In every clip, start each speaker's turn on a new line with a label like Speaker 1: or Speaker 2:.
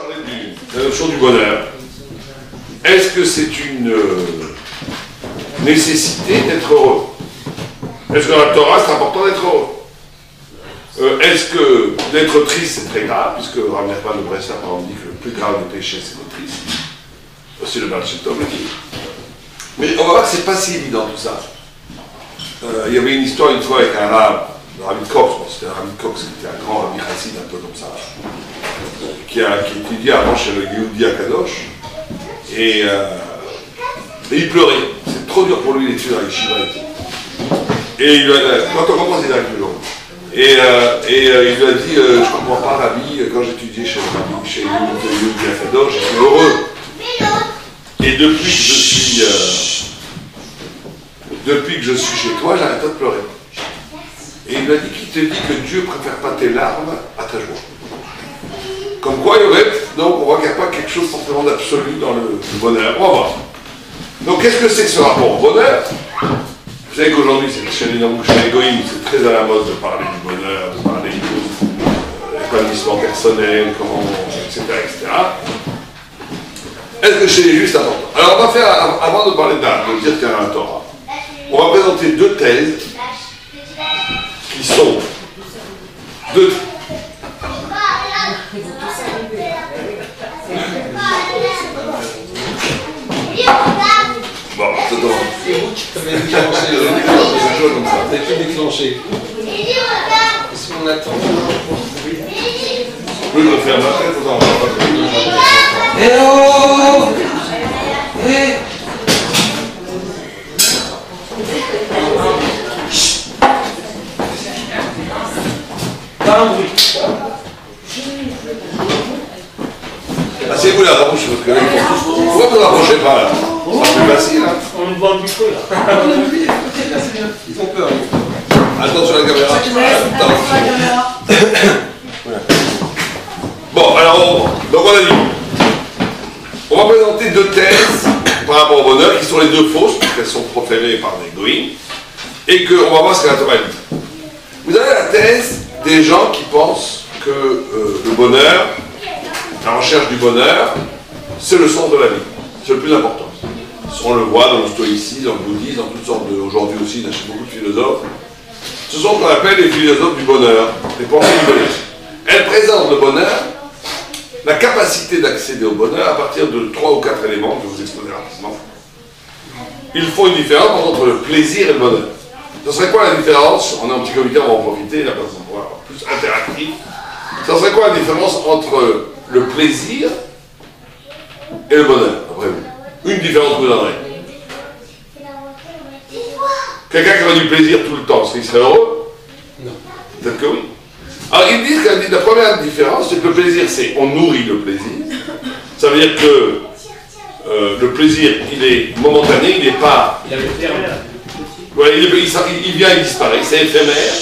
Speaker 1: parler de la notion du bonheur. Est-ce que c'est une nécessité d'être heureux? Est-ce que dans la Torah, c'est important d'être heureux? Est-ce que d'être triste, c'est très grave, puisque Rav Nachman de Bresla, par exemple, dit que le plus grave des péchés, c'est le triste. Aussi le Baal Shem Tov le dit. Mais on va voir que c'est pas si évident tout ça. Il y avait une histoire une fois avec un Rav, le Rabbi Cox, c'était un Rabbi Cox qui était un grand Rabbi Chassid, un peu comme ça, qui étudiait avant chez le Yehudi Akadosh, et il pleurait. C'est trop dur pour lui d'étudier dans les Yeshiva et tout. Et il lui a dit, quand on commence, il arrive le jour. Et il lui a dit, je comprends pas, Rabbi, quand j'étudiais chez le Yehudi Akadosh, j'étais heureux. Et depuis que je suis chez toi, j'arrête pas de pleurer. Et il lui a dit, qui te dit que Dieu préfère pas tes larmes à ta joie? Comme quoi, il y aurait, donc on voit qu'il n'y a pas quelque chose forcément d'absolu dans le bonheur. On va voir. Donc qu'est-ce que c'est que ce rapport au bonheur? Vous savez qu'aujourd'hui, chez les Goïms, c'est très à la mode de parler du bonheur, de parler de l'épanouissement personnel, comment, etc., etc. Est-ce que chez les Juifs, c'est important? Alors on va faire, avant de parler de dire qu'il y a un Torah, on va présenter deux thèses qui sont deux. Bon, c'est bon.
Speaker 2: C'est vous qui avez déclenché. Comme ça. Vous avez tout déclenché. Est-ce qu'on attend?
Speaker 1: Oui, je vais faire ma tête, on va pas.
Speaker 2: Eh oh! Eh! Pas un bruit.
Speaker 1: Asseyez-vous là, la bouche, parce que là, pourquoi vous ne rapprochez pas là? C'est plus facile, hein?
Speaker 3: On me voit un micro là.
Speaker 2: Ils ont peur.
Speaker 1: Attention à la caméra. Attention. Bon, alors, donc on a dit, on va présenter deux thèses par rapport au bonheur, qui sont les deux fausses, puisqu'elles sont proférées par des goïms, et qu'on va voir ce qu'est la Torah dit. Vous avez la thèse des gens qui pensent que le bonheur, la recherche du bonheur, c'est le sens de la vie, c'est le plus important. On le voit dans le stoïcisme, dans le bouddhisme, dans toutes sortes de... Aujourd'hui aussi, il y a chez beaucoup de philosophes. Ce sont ce qu'on appelle les philosophes du bonheur, les pensées du bonheur. Elles présentent le bonheur, la capacité d'accéder au bonheur à partir de 3 ou 4 éléments, je vais vous exposer rapidement. Ils font une différence entre le plaisir et le bonheur. Ce serait quoi la différence? On est un petit comité, on va en profiter, la personne pourra avoir plus interactif. Ce serait quoi la différence entre le plaisir et le bonheur, après vous? Une différence que vous donnerez. Quelqu'un qui aurait du plaisir tout le temps, est-ce qu'il serait heureux?
Speaker 2: Non.
Speaker 1: Peut-être que oui. Alors ils disent que la première différence, c'est que le plaisir, c'est on nourrit le plaisir. Ça veut dire que le plaisir, il est momentané, il n'est pas...
Speaker 3: Il avait fait
Speaker 1: Ouais, il vient et disparaît, c'est éphémère.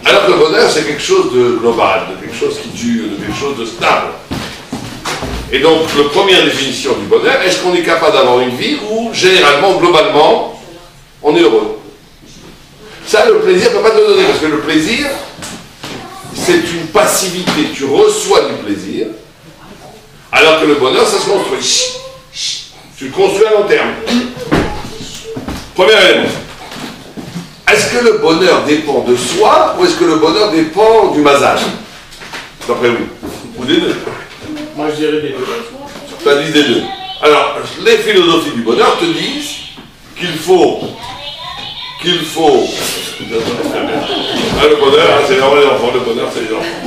Speaker 1: Alors que le bonheur, c'est quelque chose de global, de quelque chose qui dure, de quelque chose de stable. Et donc, la première définition du bonheur, est-ce qu'on est capable d'avoir une vie où, généralement, globalement, on est heureux? Ça, le plaisir ne peut pas te le donner, parce que le plaisir, c'est une passivité. Tu reçois du plaisir, alors que le bonheur, ça se construit. Tu le construis à long terme. Premier élément. Est-ce que le bonheur dépend de soi, ou est-ce que le bonheur dépend du mazal? D'après vous? Ou des deux?
Speaker 3: Moi je dirais des deux.
Speaker 1: Ça dit des deux. Alors, les philosophies du bonheur te disent qu'il faut... Ah, le bonheur, hein, c'est vraiment les enfants. Le bonheur, c'est les enfants.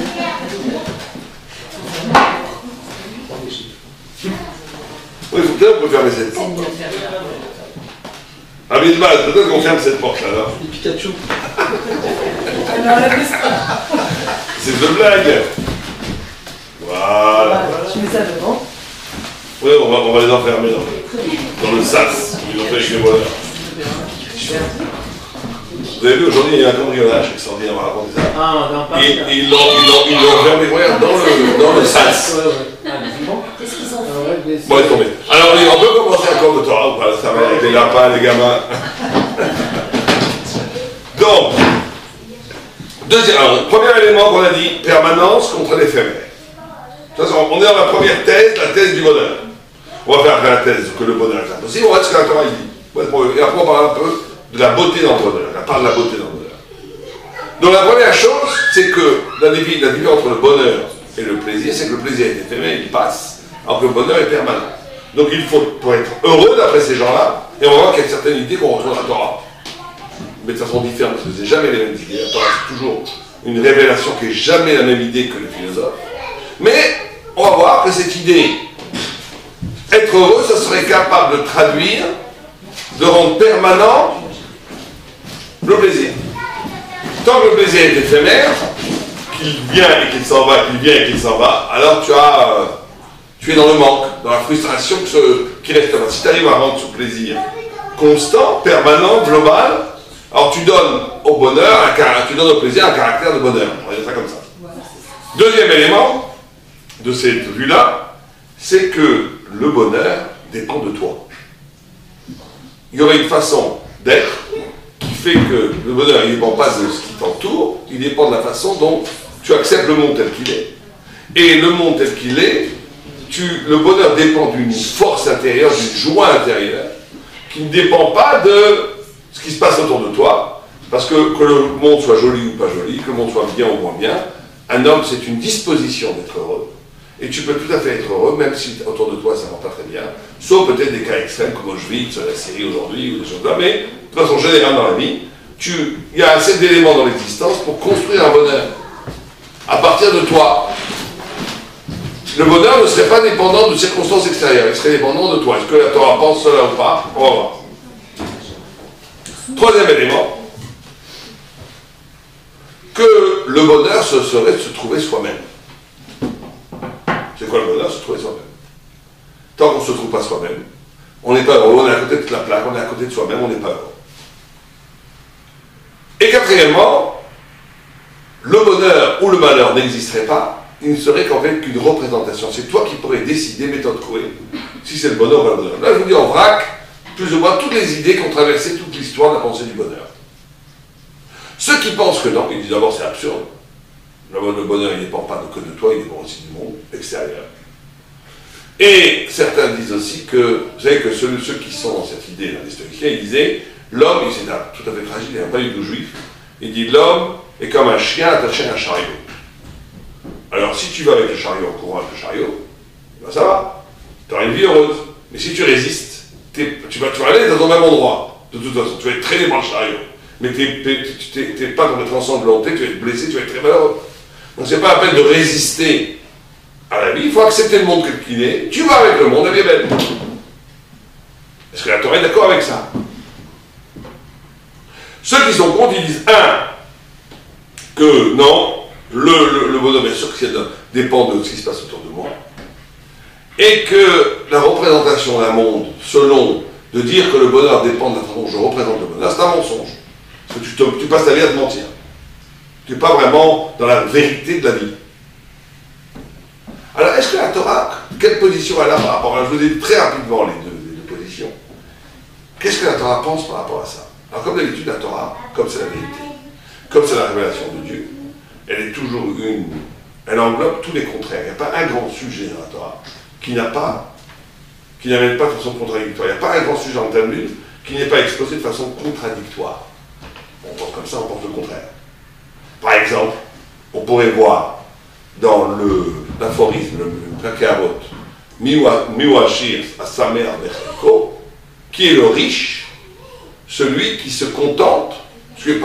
Speaker 1: Oui, peut-être qu'on peut fermer cette porte. Ah, mais peut-être qu'on ferme cette porte là.
Speaker 2: Les Pikachu.
Speaker 1: C'est de blague. Voilà.
Speaker 4: Tu mets ça devant.
Speaker 1: Oui, on va les enfermer dans le sas. Ils ont fait avec les bonheurs. Vous avez vu, aujourd'hui, il y a un cambriolage extraordinaire, on va raconter ça.
Speaker 3: Ah, d'un parc.
Speaker 1: Et ils l'ont enfermé, regarde, dans le sas.
Speaker 4: Qu'est-ce qu'ils ont
Speaker 3: Ouais,
Speaker 4: fait?
Speaker 1: Bon, il est tombé. Alors, on peut commencer un cours de Torah ou pas? Ça va avec les lapins, les gamins. Donc, deuxième, alors, premier élément qu'on a dit, permanence contre l'éphémère. On est dans la première thèse, la thèse du bonheur. On va faire après la thèse que le bonheur est impossible, on va voir ce que la Torah dit. Et après on parle un peu de la beauté dans le bonheur. Elle parle de la beauté dans le bonheur. Donc la première chose, c'est que la différence entre le bonheur et le plaisir, c'est que le plaisir est éphémère, il passe, alors que le bonheur est permanent. Donc il faut, pour être heureux d'après ces gens-là, et on va voir qu'il y a certaines idées qu'on retrouve dans la Torah, mais de façon différente, parce que c'est jamais les mêmes idées. La Torah, c'est toujours une révélation qui n'est jamais la même idée que le philosophe. Mais on va voir que cette idée, être heureux, ça serait capable de traduire, de rendre permanent le plaisir. Tant que le plaisir est éphémère, qu'il vient et qu'il s'en va, qu'il vient et qu'il s'en va, alors tu es dans le manque, dans la frustration qui reste là. Si tu arrives à rendre ce plaisir constant, permanent, global, alors tu donnes au bonheur, tu donnes au plaisir un caractère de bonheur. On va dire ça comme ça. Deuxième élément de cette vue-là, c'est que le bonheur dépend de toi. Il y aurait une façon d'être qui fait que le bonheur ne dépend pas de ce qui t'entoure, il dépend de la façon dont tu acceptes le monde tel qu'il est. Et le monde tel qu'il est, le bonheur dépend d'une force intérieure, d'une joie intérieure, qui ne dépend pas de ce qui se passe autour de toi, parce que le monde soit joli ou pas joli, que le monde soit bien ou moins bien, un homme c'est une disposition d'être heureux. Et tu peux tout à fait être heureux, même si autour de toi ça ne va pas très bien, sauf peut-être des cas extrêmes comme Auschwitz, la Syrie aujourd'hui, ou des choses là, mais de façon générale dans la vie, il y a assez d'éléments dans l'existence pour construire un bonheur. À partir de toi, le bonheur ne serait pas dépendant de circonstances extérieures, il serait dépendant de toi. Est-ce que la Torah pense cela ou pas? On va voir. Troisième élément, que le bonheur ce serait de se trouver soi-même. C'est quoi le bonheur? Se trouver soi-même. Tant qu'on ne se trouve pas soi-même, on n'est pas heureux, on est à côté de la plaque, on est à côté de soi-même, on n'est pas heureux. Et quatrièmement, le bonheur ou le malheur n'existerait pas, il ne serait qu'en fait qu'une représentation. C'est toi qui pourrais décider, méthode Coué, si c'est le bonheur ou pas le bonheur. Là, je vous dis en vrac, plus ou moins toutes les idées qui ont traversé toute l'histoire de la pensée du bonheur. Ceux qui pensent que non, ils disent d'abord c'est absurde. Le bonheur, il ne dépend pas que de toi, il dépend aussi du monde extérieur. Et certains disent aussi que, vous savez que ceux qui sont dans cette idée, là, les stoïciens, ils disaient, l'homme, et c'est tout à fait fragile, il n'y a pas eu de juif, il dit l'homme est comme un chien attaché à un chariot. Alors si tu vas avec le chariot en courant avec le chariot, ben ça va, tu auras une vie heureuse. Mais si tu résistes, tu vas aller dans le même endroit, de toute façon, tu vas être traîné par le chariot. Mais tu n'es pas complètement ensanglanté, tu vas être blessé, tu vas être très malheureux. Donc c'est pas la peine de résister à la vie, il faut accepter le monde tel qu'il est, tu vas avec le monde, elle est belle. Est-ce que la Torah est d'accord avec ça? Ceux qui sont contre, ils disent, que non, le bonheur, bien sûr, que dépend de ce qui se passe autour de moi, et que la représentation d'un monde, selon de dire que le bonheur dépend de la façon dont je représente le bonheur, c'est un mensonge. Parce que tu passes ta vie à te mentir. Tu n'es pas vraiment dans la vérité de la vie. Alors, est-ce que la Torah, quelle position elle a par rapport à... Je vous ai dit très rapidement les deux positions. Qu'est-ce que la Torah pense par rapport à ça? Alors, comme d'habitude, la Torah, comme c'est la vérité, comme c'est la révélation de Dieu, elle est toujours elle englobe tous les contraires. Il n'y a pas un grand sujet dans la Torah qui n'amène pas de façon contradictoire. Il n'y a pas un grand sujet en Talmud qui n'est pas exposé de façon contradictoire. On pense comme ça, on pense le contraire. Par exemple, on pourrait voir dans l'aphorisme, le Pirkei Avot, Miwashir à sa mère Bechiko, qui est le riche, celui qui se contente, celui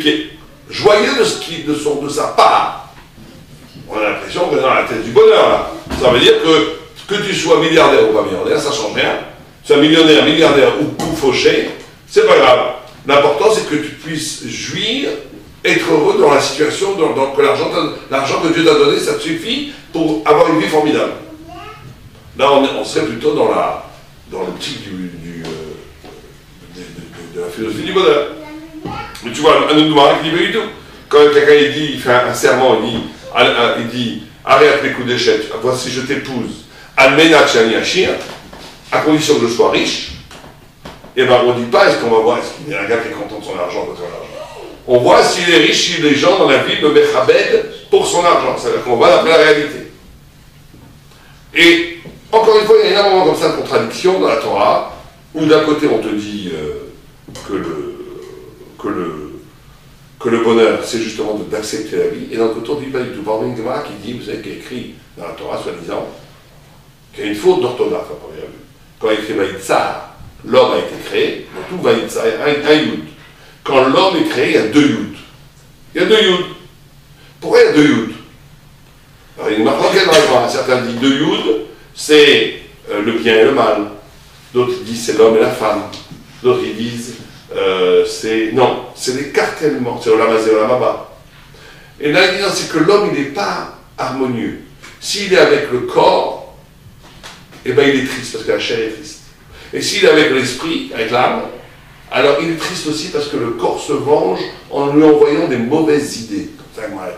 Speaker 1: qui est joyeux de sa part. On a l'impression qu'on est dans la tête du bonheur là. Ça veut dire que tu sois milliardaire ou pas milliardaire, ça ne change rien. Tu sois millionnaire, milliardaire ou fauché, c'est pas grave. L'important c'est que tu puisses jouir, être heureux dans la situation, que l'argent que Dieu t'a donné, ça te suffit pour avoir une vie formidable. Là, on serait plutôt dans l'optique de la philosophie du bonheur. Mais tu vois, un autre Marak dit pas du tout. Quand quelqu'un il fait un serment, il dit arrête mes coups d'échec, voici je t'épouse, Almena Tchani Achir, à condition que je sois riche. Et bien on ne dit pas est-ce qu'on va voir, est-ce qu'il y a un gars qui est content de son argent pour son argent. On voit s'il est riche, si les gens dans la vie me méchabèdent pour son argent. C'est-à-dire qu'on va d'après la réalité. Et encore une fois, il y a énormément comme ça de contradictions dans la Torah, où d'un côté on te dit que le bonheur, c'est justement d'accepter la vie, et d'un autre côté on ne dit pas du tout. Par exemple, une Gemara qui dit, vous savez, qui est écrit dans la Torah, soi-disant, qu'il y a une faute d'orthographe à première vue. Quand il écrit Vaïtsar, l'homme a été créé, dans tout Vaïtsar, il y a un yud. Quand l'homme est créé, il y a 2 yud. Il y a 2 yud. Pourquoi il y a 2 yud? Alors, il y a une marque dans la Torah. Certains disent 2 yud, c'est le bien et le mal. D'autres disent c'est l'homme et la femme. D'autres ils disent non, c'est l'écartèlement, c'est Olam Hazé, Olam Haba. Et là, il dit, c'est que l'homme, il n'est pas harmonieux. S'il est avec le corps, eh bien, il est triste parce que la chair est triste. Et s'il est avec l'esprit, avec l'âme, alors il est triste aussi parce que le corps se venge en lui envoyant des mauvaises idées. C'est un mal.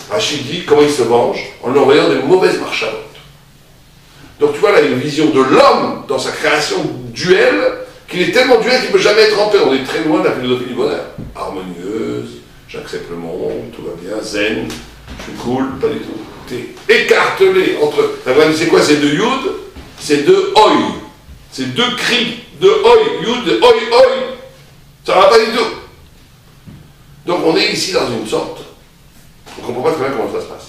Speaker 1: Rachid dit comment il se venge en lui envoyant des mauvaises marchalotes. Donc tu vois là une vision de l'homme dans sa création duel, qu'il est tellement duel qu'il ne peut jamais être en paix. On est très loin de la philosophie du bonheur. Harmonieuse, j'accepte le monde, tout va bien, zen, je suis cool, pas du tout. T'es écartelé entre. C'est quoi ces 2 yud? C'est 2 oi. C'est 2 cris de oi, yud, de oi, oi. Ça va pas du tout. Donc on est ici dans une sorte. On ne comprend pas très bien comment ça se passe.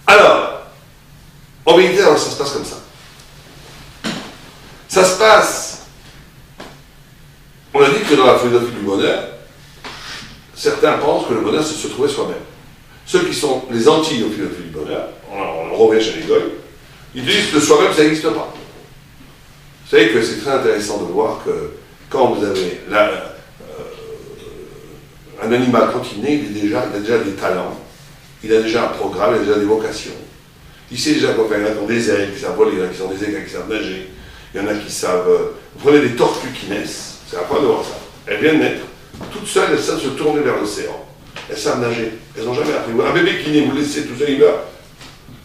Speaker 1: Alors, en vérité, alors, ça se passe comme ça. Ça se passe. On a dit que dans la philosophie du bonheur, certains pensent que le bonheur, c'est se trouver soi-même. Ceux qui sont les anti-philosophie du bonheur, on revient chez les goïs, ils disent que soi-même, ça n'existe pas. Vous savez que c'est très intéressant de voir que quand vous avez un animal, quand il naît, il a déjà des talents, il a déjà un programme, il a déjà des vocations. Il sait déjà quoi faire. Il y en a qui ont des ailes, qui savent voler, il y en a qui sont des écailles, qui savent nager, il y en a qui savent. Vous prenez des tortues qui naissent, c'est la fois de voir ça. Elles viennent naître, toutes seules, elles savent se tourner vers l'océan. Elles savent nager, elles n'ont jamais appris. Un bébé qui naît, vous le laissez tout seul, il meurt.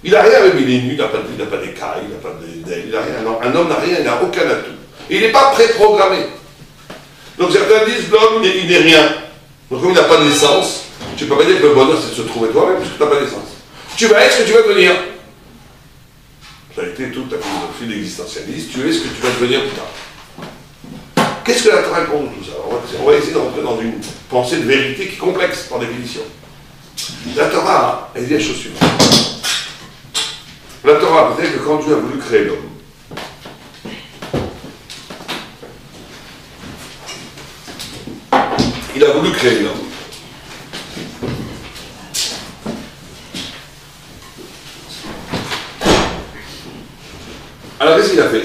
Speaker 1: Il n'a rien, il est nu, il n'a pas d'écailles, il n'a pas d'ailes, il n'a rien. Non, un homme n'a rien, il n'a aucun atout. Et il n'est pas préprogrammé. Donc certains disent l'homme, il n'est rien. Donc comme il n'a pas de naissance, tu ne peux pas dire que le bonheur c'est de se trouver toi-même puisque tu n'as pas de naissance. Tu vas être ce que tu vas devenir. Ça a été toute ta philosophie d'existentialiste, tu es ce que tu vas devenir plus tard. Qu'est-ce que la Torah répond de tout ça? On va essayer d'entrer dans une pensée de vérité qui est complexe par définition. La Torah, elle dit la chose suivante. La Torah, peut-être que quand Dieu a voulu créer l'homme, il a voulu créer l'homme. Alors qu'est-ce qu'il a fait?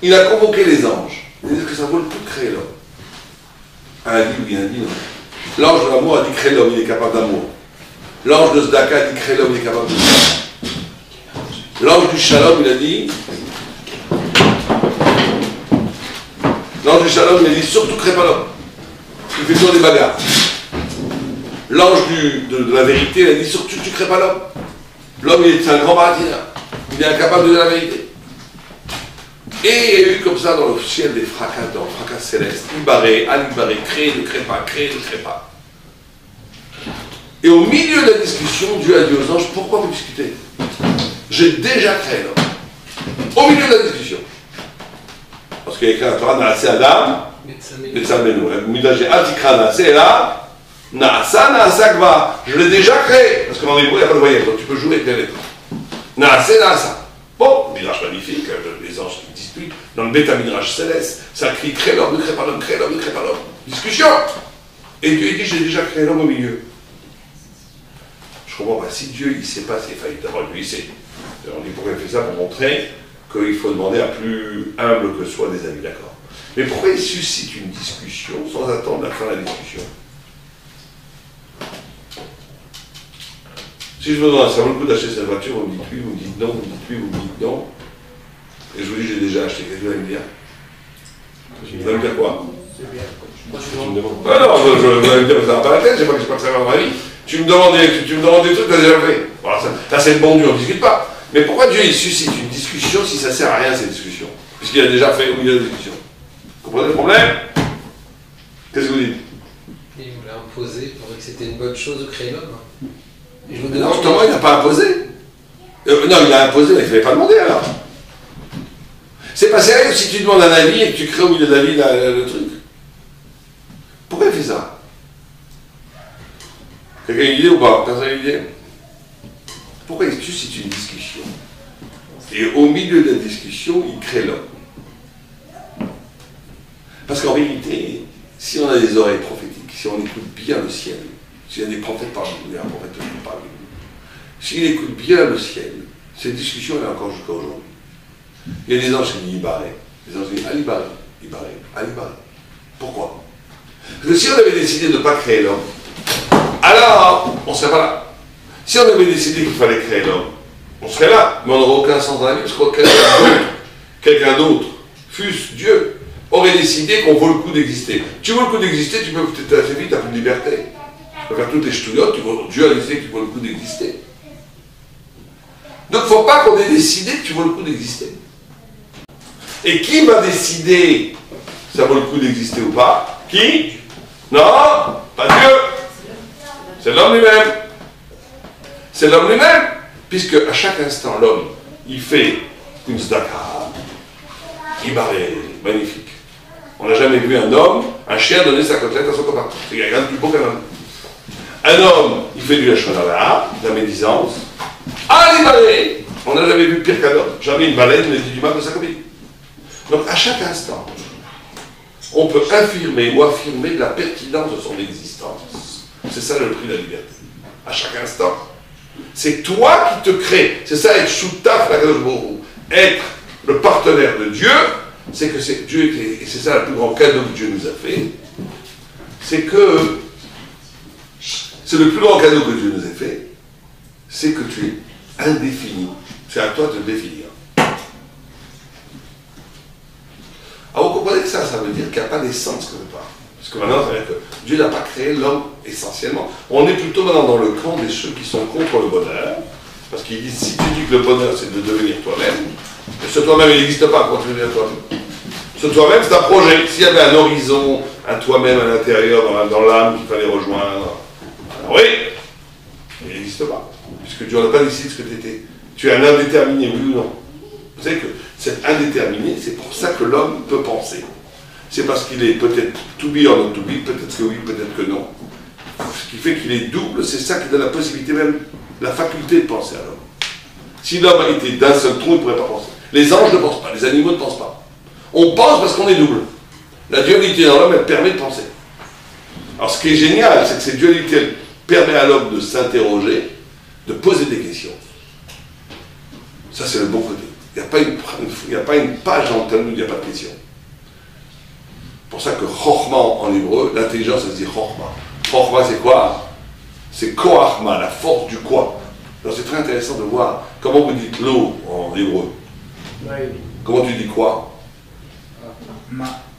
Speaker 1: Il a convoqué les anges. Il a dit que ça vaut le coup de créer l'homme. Un a dit oui, un a dit non. L'ange de l'amour a dit créer l'homme, il est capable d'amour. L'ange de Zdaka a dit créer l'homme, il est capable de ça. L'ange du Shalom, il a dit. L'ange du Shalom, il a dit surtout crée pas l'homme. Il fait toujours des bagarres. L'ange de la vérité, il a dit surtout tu crées pas l'homme. L'homme, c'est un grand baratineur. Il est incapable de dire la vérité. Et il y a eu comme ça dans le ciel des fracas, dans le fracas céleste, Ibaré, Al-Ibaré, crée, ne crée pas, crée, ne crée pas. Et au milieu de la discussion, Dieu a dit aux anges, pourquoi vous discutez? J'ai déjà créé l'homme. Au milieu de la discussion. Parce qu'il y a écrit la Torah, Naasé Adam, Netzal Benu. Midajé Atikra Naasé, et là, Naasa, Naasa Gva. Je l'ai déjà créé. Parce que dans les mots, il n'y a pas de voyelle, donc tu peux jouer avec les lettres. Naasé, Naasa. Bon, Midrash magnifique, les anges qui disputent. Dans le Beta Midrash céleste, ça crie crée l'homme, ne crée pas l'homme, crée l'homme, ne crée pas l'homme. Discussion. Et Dieu dit, j'ai déjà créé l'homme au milieu. Je comprends pas. Si Dieu, il ne sait pas s'il faillit, d'abord, lui, il sait. On dit pourquoi il fait ça pour montrer qu'il faut demander à plus humble que soit des amis, d'accord. Mais pourquoi il suscite une discussion sans attendre la fin de la discussion? Si je me demande, ça vaut le coup d'acheter cette voiture, vous me dites oui, vous me dites non, vous me dites oui, vous me dites non. Et je vous dis, j'ai déjà acheté, qu'est-ce que vous allez me dire? Vous allez me dire quoi? Tu me demandes. Ah non, je vais me dire, ça va pas la tête, j'ai pas que ça va dans ma vie. Tu me demandes des trucs, tu as déjà fait. Voilà, ça c'est le bon Dieu, on ne discute pas. Mais pourquoi Dieu il suscite une discussion si ça ne sert à rien cette discussion? Puisqu'il a déjà fait au milieu de la discussion. Vous comprenez le problème? Qu'est-ce que vous dites?
Speaker 5: Il voulait imposer pour que c'était une bonne chose de créer l'homme.
Speaker 1: Non, justement, il n'a pas imposé. Non, il a imposé, mais il ne fallait pas demander alors. C'est pas sérieux si tu demandes un avis et que tu crées au milieu de l'avis le truc. Pourquoi il fait ça? Quelqu'un a une idée ou pas? Personne n'a une idée? Pourquoi est-ce que c'est une discussion? Et au milieu de la discussion, il crée l'homme. Parce qu'en vérité, si on a des oreilles prophétiques, si on écoute bien le ciel, s'il y a des prophètes parmi nous, il y a un prophète parmi nous, s'il écoute bien le ciel, cette discussion elle est encore jusqu'à aujourd'hui. Il y a des anges qui disent Ibaré, des anges qui disent Alibaré, Ibaré, Alibaré. Pourquoi? Parce que si on avait décidé de ne pas créer l'homme, alors on ne serait pas là. Si on avait décidé qu'il fallait créer l'homme, on serait là, mais on n'aurait aucun sens dans la vie, parce que quelqu'un d'autre, fût-ce Dieu, aurait décidé qu'on vaut le coup d'exister. Tu vaux le coup d'exister, tu peux peut-être assez vite, tu n'as plus de liberté. Tu peux faire toutes les ch'touillottes, Dieu a décidé que tu vaux le coup d'exister. Donc il ne faut pas qu'on ait décidé que tu vaux le coup d'exister. Et qui va décider si ça vaut le coup d'exister ou pas? Qui? Non, pas Dieu. C'est l'homme lui-même. C'est l'homme lui-même. Puisque à chaque instant, l'homme, il fait une zdaka. Il paraît magnifique. On n'a jamais vu un homme, un chien donner sa côtelette à son copain. C'est quelqu'un de plus beau qu'un homme. Un homme, il fait du lachonara, de la médisance. Ah, les balais! On n'a jamais vu pire qu'un homme. Jamais une baleine ne dit du mal de sa copine. Donc, à chaque instant, on peut affirmer ou affirmer la pertinence de son existence. C'est ça le prix de la liberté. À chaque instant. C'est toi qui te crées. C'est ça, être choutaf, être le partenaire de Dieu. C'est que c'est Dieu, et c'est ça le plus grand cadeau que Dieu nous a fait. C'est que c'est le plus grand cadeau que Dieu nous a fait. C'est que tu es indéfini. C'est à toi de te définir. Alors vous comprenez que ça veut dire qu'il n'y a pas d'essence quelque part. Parce que maintenant, ça veut dire que Dieu n'a pas créé l'homme essentiellement. On est plutôt maintenant dans le camp des ceux qui sont contre le bonheur. Parce qu'ils disent, si tu dis que le bonheur c'est de devenir toi-même, et ce toi-même il n'existe pas, comment tu veux devenir toi-même? Ce toi-même c'est un projet. S'il y avait un horizon, un toi-même à l'intérieur, dans l'âme qu'il fallait rejoindre, alors oui, il n'existe pas. Puisque Dieu n'a pas décidé ce que tu étais. Tu es un indéterminé, oui ou non? Vous savez que cet indéterminé, c'est pour ça que l'homme peut penser. C'est parce qu'il est peut-être to be or not to be, peut-être que oui, peut-être que non. Ce qui fait qu'il est double, c'est ça qui donne la possibilité même, la faculté de penser à l'homme. Si l'homme a été d'un seul trou, il ne pourrait pas penser. Les anges ne pensent pas, les animaux ne pensent pas. On pense parce qu'on est double. La dualité dans l'homme, elle permet de penser. Alors ce qui est génial, c'est que cette dualité, elle permet à l'homme de s'interroger, de poser des questions. Ça, c'est le bon côté. Il n'y a pas une page dans le Talmud, il n'y a pas de question. C'est pour ça que Chochma en hébreu, l'intelligence, ça se dit Chochma. Chochma, c'est quoi? C'est Koachma, la force du quoi. Alors c'est très intéressant de voir comment vous dites l'eau en hébreu. Comment tu dis quoi?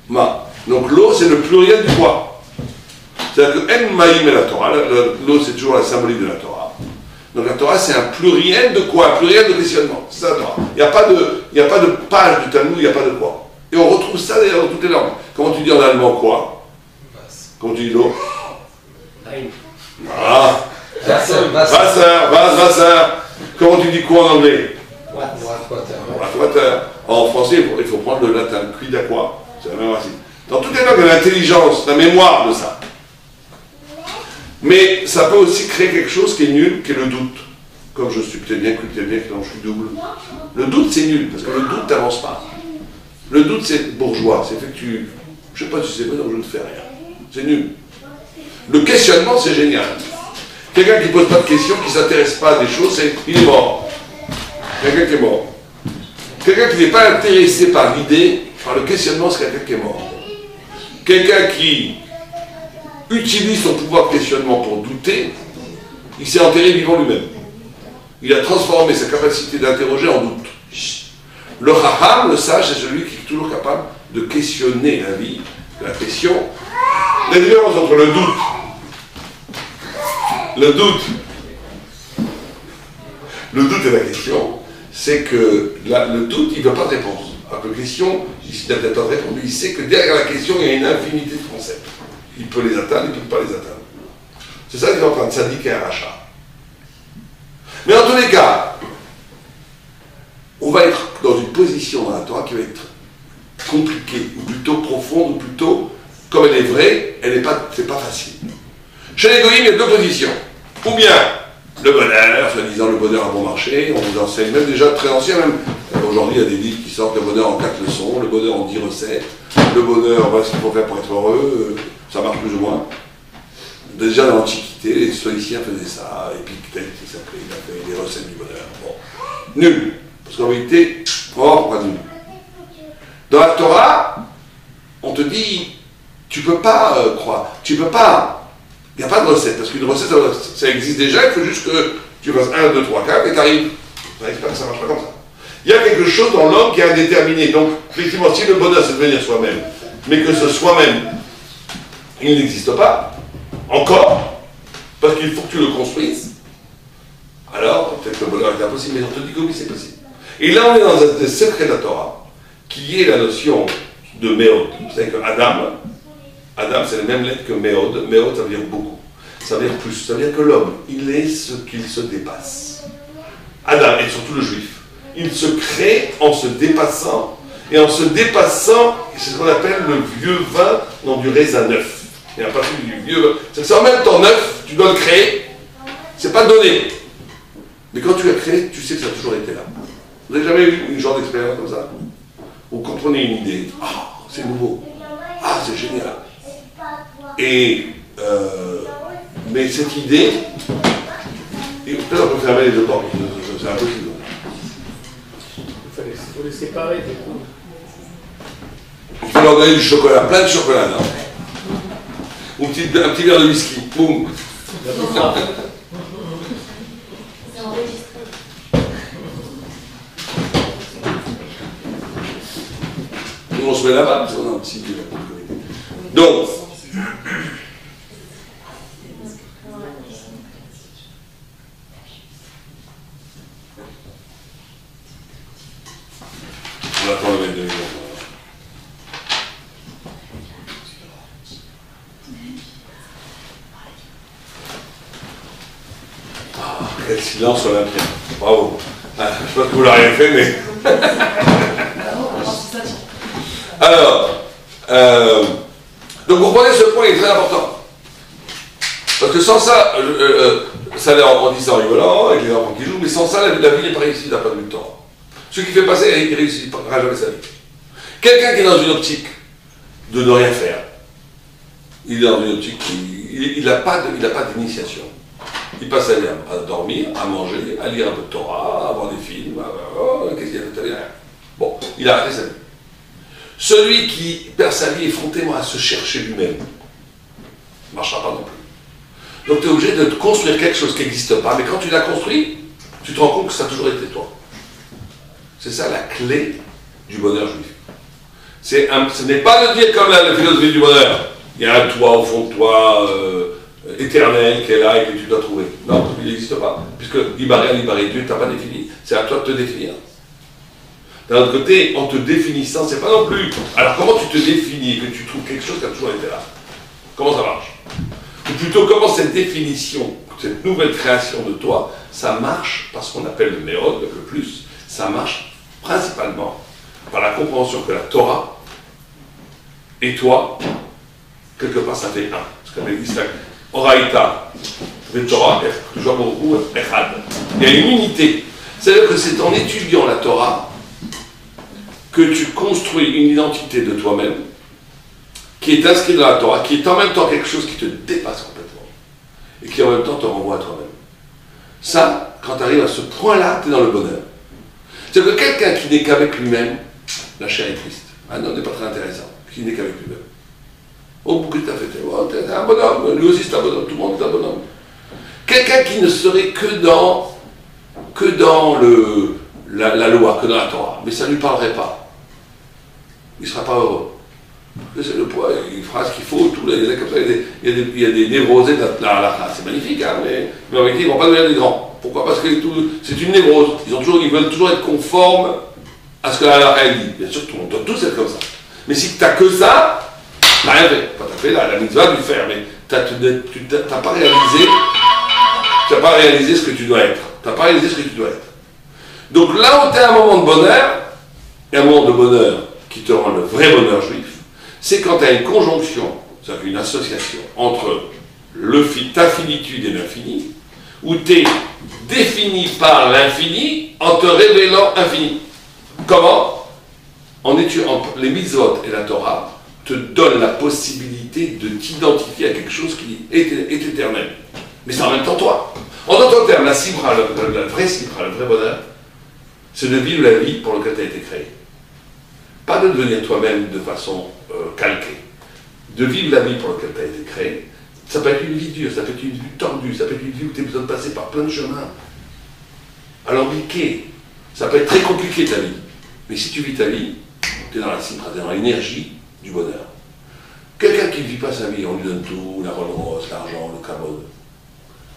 Speaker 1: Ma. Donc l'eau, c'est le pluriel du quoi. C'est-à-dire que En Maïm et la Torah, l'eau, c'est toujours la symbolique de la Torah. Donc la Torah, c'est un pluriel de quoi? Un pluriel de questionnement. C'est ça la Torah. Il n'y a pas de page du Talmud, il n'y a pas de quoi. Et on retrouve ça d'ailleurs dans toutes les langues. Comment tu dis en allemand quoi? Comment tu dis l'eau? Ah. Wasser. Comment tu dis quoi en anglais? Water. En français, il faut prendre le latin. Quid à quoi? C'est la même racine. Dans toutes les langues, il y a l'intelligence, la mémoire de ça. Mais ça peut aussi créer quelque chose qui est nul, qui est le doute. Comme je suis peut-être bien, que non, je suis double. Le doute, c'est nul, parce que le doute, t'avances pas. Le doute, c'est bourgeois, c'est fait que tu... Je sais pas si c'est bon, donc je ne fais rien. C'est nul. Le questionnement, c'est génial. Quelqu'un qui ne pose pas de questions, qui ne s'intéresse pas à des choses, il est mort. Quelqu'un qui est mort. Quelqu'un qui n'est pas intéressé par l'idée, par le questionnement, c'est quelqu'un qui est mort. Quelqu'un qui utilise son pouvoir de questionnement pour douter, il s'est enterré vivant lui-même. Il a transformé sa capacité d'interroger en doute. Le Chacham, le sage, c'est celui qui est toujours capable de questionner la vie, la question. La différence entre le doute et la question, c'est que le doute, il ne veut pas de réponse. Alors que la question, il n'a peut-être pas répondu, il sait que derrière la question, il y a une infinité de concepts. Il peut les atteindre, il ne peut pas les atteindre. C'est ça qui est en train de s'indiquer un rachat. position dans la Torah qui va être compliquée, ou plutôt profonde, ou plutôt, comme elle est vraie, c'est pas facile. Chez les goïms, il y a deux positions. Ou bien le bonheur, soi-disant le bonheur à bon marché, on vous enseigne même déjà très ancien, même aujourd'hui il y a des livres qui sortent le bonheur en 4 leçons, le bonheur en 10 recettes, le bonheur, voilà ce qu'il faut faire pour être heureux, ça marche plus ou moins. Déjà dans l'Antiquité, les stoïciens faisaient ça, Épictète, il a fait les recettes du bonheur. Bon. Nul. Parce qu'en réalité, on va voir pourquoi nul. Dans la Torah, on te dit, tu peux pas croire, tu peux pas. Il n'y a pas de recette, parce qu'une recette, ça existe déjà, il faut juste que tu fasses 1, 2, 3, 4, et tu arrives. J'espère que ça ne marche pas comme ça. Il y a quelque chose dans l'homme qui est indéterminé. Donc, effectivement, si le bonheur, c'est de devenir soi-même, mais que ce soi-même, il n'existe pas, encore, parce qu'il faut que tu le construises, alors, peut-être que le bonheur est impossible, mais on te dit que oui, c'est possible. Et là, on est dans un des secrets de la Torah, qui est la notion de Méod. Vous savez que Adam, c'est la même lettre que Méod. Méod, ça veut dire beaucoup. Ça veut dire plus. Ça veut dire que l'homme, il est ce qu'il se dépasse. Adam, et surtout le juif, il se crée en se dépassant. Et en se dépassant, c'est ce qu'on appelle le vieux vin dans du raisin neuf. Il n'y a pas du vieux vin. C'est en même temps neuf, tu dois le créer. C'est pas donné. Mais quand tu l'as créé, tu sais que ça a toujours été là. Vous n'avez jamais eu une genre d'expérience comme ça? Vous comprenez une idée. Ah, c'est nouveau. Ah, c'est génial. Et, mais cette idée, et peut-être on peut fermer les deux portes, c'est impossible.
Speaker 3: Il faut les séparer, du coup.
Speaker 1: Il faut leur donner du chocolat, plein de chocolat, non? Ou un petit verre de whisky, boum. Nous on se met là-bas, parce qu'on a un petit peu. Donc, on attend le 22 jours. Ah, quel silence olympien. Bravo. Ah, je ne sais pas que vous l'avez fait, mais... Alors, donc vous comprenez, ce point est très important. Parce que sans ça, ça on dit ça en rigolant, avec les enfants qui jouent, mais sans ça, la vie n'est pas réussie d'un point de vue de temps. Ce qui fait passer, il ne réussira jamais sa vie. Quelqu'un qui est dans une optique de ne rien faire, il est dans une optique, il n'a pas d'initiation. Il passe sa vie à dormir, à manger, à lire un peu de Torah, à voir des films, qu'est-ce qu'il y a de rien. Bon, il a arrêté sa vie. Celui qui perd sa vie effrontément à se chercher lui-même ne marchera pas non plus. Donc tu es obligé de construire quelque chose qui n'existe pas, mais quand tu l'as construit, tu te rends compte que ça a toujours été toi. C'est ça la clé du bonheur juif. Ce n'est pas de dire comme la philosophie du bonheur, il y a un toi au fond de toi, éternel, qui est là et que tu dois trouver. Non, il n'existe pas, puisque Ibaré, Dieu, tu n'as pas défini, c'est à toi de te définir. D'un autre côté, en te définissant, c'est pas non plus. Alors comment tu te définis, que tu trouves quelque chose qui a toujours été là? Comment ça marche? Ou plutôt, comment cette définition, cette nouvelle création de toi, ça marche par ce qu'on appelle le Méod, le plus, ça marche principalement par la compréhension que la Torah et toi, quelque part, ça fait un. Ce qu'on avait dit, c'est Oraïta, Torah, toujours beaucoup, Echad. Il y a une unité. C'est-à-dire que c'est en étudiant la Torah que tu construis une identité de toi-même qui est inscrite dans la Torah, qui est en même temps quelque chose qui te dépasse complètement et qui en même temps te renvoie à toi-même. Ça, quand tu arrives à ce point-là, tu es dans le bonheur. C'est-à-dire que quelqu'un qui n'est qu'avec lui-même, la chair est triste. Ah non, n'est pas très intéressant. Qui n'est qu'avec lui-même. Oh, beaucoup de t'as fait, oh, t'es un bonhomme, lui aussi c'est un bonhomme, tout le monde est un bonhomme. Quelqu'un qui ne serait que dans la loi, que dans la Torah, mais ça ne lui parlerait pas. Il ne sera pas heureux. C'est le poids, il fera ce qu'il faut, tout, il y a comme ça, il y a des névrosés de la halakha. C'est magnifique, hein, mais en réalité, ils ne vont pas devenir des grands. Pourquoi? Parce que c'est une névrose. Ils veulent toujours être conformes à ce que la halakha dit. Bien sûr, on doit tous être comme ça. Mais si tu n'as que ça, tu n'as rien fait. Tu as fait la mitzvah du faire, mais tu n'as pas réalisé ce que tu dois être. Tu n'as pas réalisé ce que tu dois être. Donc là où tu es à un moment de bonheur, et un moment de bonheur qui te rend le vrai bonheur juif, c'est quand tu as une conjonction, c'est-à-dire une association entre ta finitude et l'infini, où tu es défini par l'infini en te révélant infini. Comment? En étudiant les mitzvot et la Torah te donnent la possibilité de t'identifier à quelque chose qui est éternel. Mais c'est en même temps toi. En d'autres termes, la simra, la vraie simra, le vrai bonheur, c'est de vivre la vie pour laquelle tu as été créé. Pas de devenir toi-même de façon calquée. De vivre la vie pour laquelle tu as été créé. Ça peut être une vie dure, ça peut être une vie tordue, ça peut être une vie où tu as besoin de passer par plein de chemins. Alambiqué. Ça peut être très compliqué ta vie. Mais si tu vis ta vie, tu es dans la simra, tu es dans l'énergie du bonheur. Quelqu'un qui ne vit pas sa vie, on lui donne tout, la Rolls-Royce, l'argent, le cabot.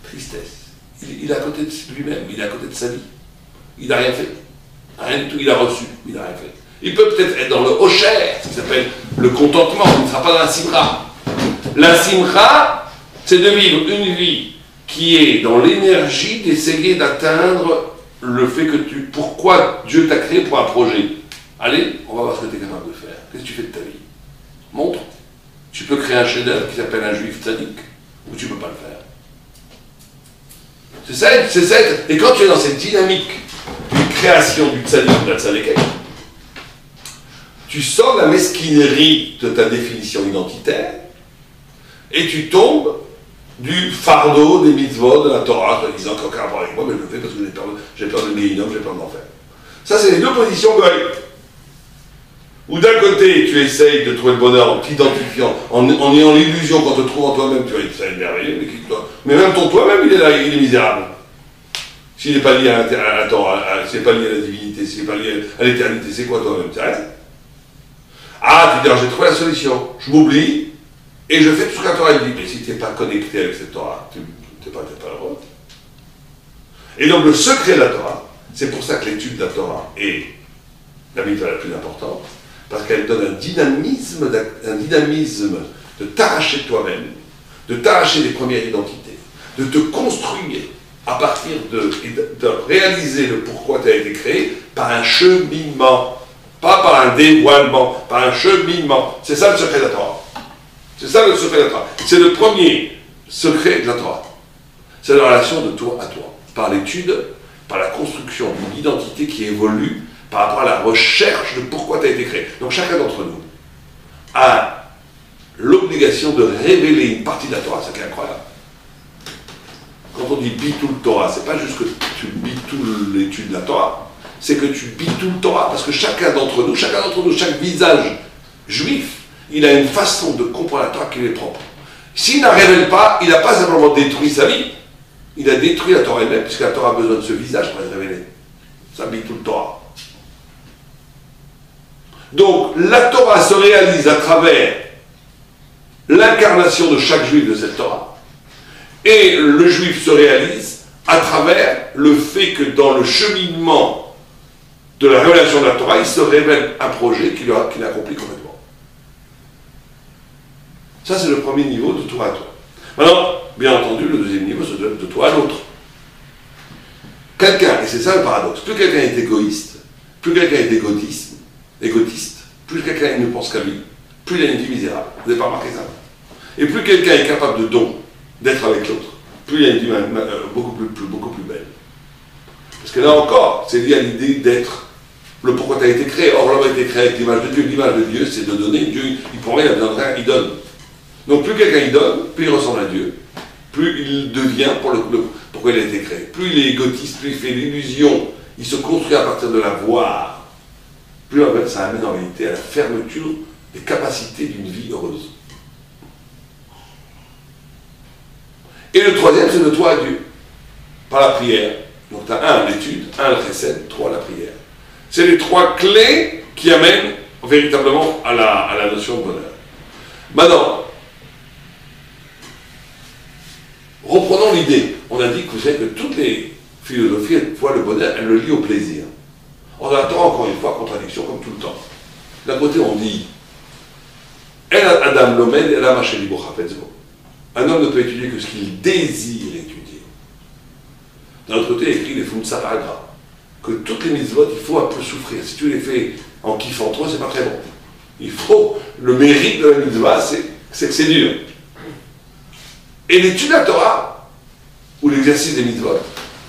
Speaker 1: Tristesse. Il est à côté de lui-même, il est à côté de sa vie. Il n'a rien fait. Rien du tout, il a reçu, il n'a rien fait. Il peut peut-être être dans le Hocher, ce qui s'appelle le contentement, il ne sera pas dans la simra. La simra, c'est de vivre une vie qui est dans l'énergie d'essayer d'atteindre le fait que pourquoi Dieu t'a créé pour un projet. Allez, on va voir ce que tu es capable de faire. Qu'est-ce que tu fais de ta vie? Montre. Tu peux créer un chef-d'œuvre qui s'appelle un juif tzaddik, ou tu ne peux pas le faire. C'est ça. Et quand tu es dans cette dynamique de création du tzaddik, de la tzaddik, tu sors de la mesquinerie de ta définition identitaire et tu tombes du fardeau des mitzvot de la Torah, en disant qu'aucun rapport avec moi, mais je le fais parce que j'ai peur de Guéhinom, j'ai peur de l'enfer. Ça, c'est les deux positions goy. Où d'un côté, tu essayes de trouver le bonheur en t'identifiant, en ayant l'illusion qu'en te trouvant toi-même, tu vas dire ça est merveilleux, mais même ton toi-même, il est là, il est misérable. S'il n'est pas lié à la Torah, s'il n'est pas lié à la divinité, s'il n'est pas lié à l'éternité, c'est quoi toi-même? C'est rien. Ah, tu dis, alors j'ai trouvé la solution, je m'oublie, et je fais tout ce que la Torah dit. Mais si tu n'es pas connecté avec cette Torah, tu n'es pas heureux. Et donc le secret de la Torah, c'est pour ça que l'étude de la Torah est la mitzvah la plus importante, parce qu'elle donne un dynamisme de t'arracher de toi-même, de t'arracher des premières identités, de te construire à partir de réaliser le pourquoi tu as été créé par un cheminement. Pas par un dévoilement, par un cheminement. C'est ça le secret de la Torah. C'est ça le secret de la Torah. C'est le premier secret de la Torah. C'est la relation de toi à toi. Par l'étude, par la construction d'une identité qui évolue, par rapport à la recherche de pourquoi tu as été créé. Donc chacun d'entre nous a l'obligation de révéler une partie de la Torah, c'est incroyable. Quand on dit bitul Torah, c'est pas juste que tu bitoules l'étude de la Torah, c'est que tu bitoules le Torah, parce que chacun d'entre nous, chaque visage juif, il a une façon de comprendre la Torah qui lui est propre. S'il ne la révèle pas, il n'a pas simplement détruit sa vie, il a détruit la Torah elle-même, puisque la Torah a besoin de ce visage pour être révélée. Ça bitule le Torah. Donc, la Torah se réalise à travers l'incarnation de chaque juif de cette Torah, et le juif se réalise à travers le fait que dans le cheminement de la révélation de la Torah, il se révèle un projet qu'il accomplit complètement. Ça, c'est le premier niveau de toi à toi. Maintenant, bien entendu, le deuxième niveau, c'est de toi à l'autre. Quelqu'un, et c'est ça le paradoxe, plus quelqu'un est égoïste, plus quelqu'un est égotiste, plus quelqu'un ne pense qu'à lui, plus il a une vie misérable. Vous n'avez pas remarqué ça? Et plus quelqu'un est capable de don, d'être avec l'autre, plus il a une vie beaucoup plus belle. Parce que là encore, c'est lié à l'idée d'être le pourquoi tu as été créé. Or, l'homme a été créé avec l'image de Dieu. L'image de Dieu, c'est de donner. Dieu, il prend rien, il a besoin de rien, il donne. Donc, plus quelqu'un il donne, plus il ressemble à Dieu, plus il devient pourquoi il a été créé. Plus il est égotiste, plus il fait l'illusion, il se construit à partir de la voir, plus en fait, ça amène en réalité à la fermeture des capacités d'une vie heureuse. Et le troisième, c'est de toi à Dieu, par la prière. Donc, tu as 1, l'étude, 1, le chesed, 3, la prière. C'est les 3 clés qui amènent véritablement à la notion de bonheur. Maintenant, reprenons l'idée. On a dit que vous savez que toutes les philosophies, elles voient le bonheur, elles le lient au plaisir. On attend encore une fois contradiction comme tout le temps. D'un côté, on dit El Adam Lomed, El Amacheli Bochafetzbo. Un homme ne peut étudier que ce qu'il désire étudier. D'un autre côté, il écrit les Fumtsar Agra. que toutes les mitzvot, il faut un peu souffrir. Si tu les fais en kiffant trop, c'est pas très bon. Il faut, le mérite de la mitzvah, c'est que c'est dur. Et l'étude de la Torah, ou l'exercice des mitzvot,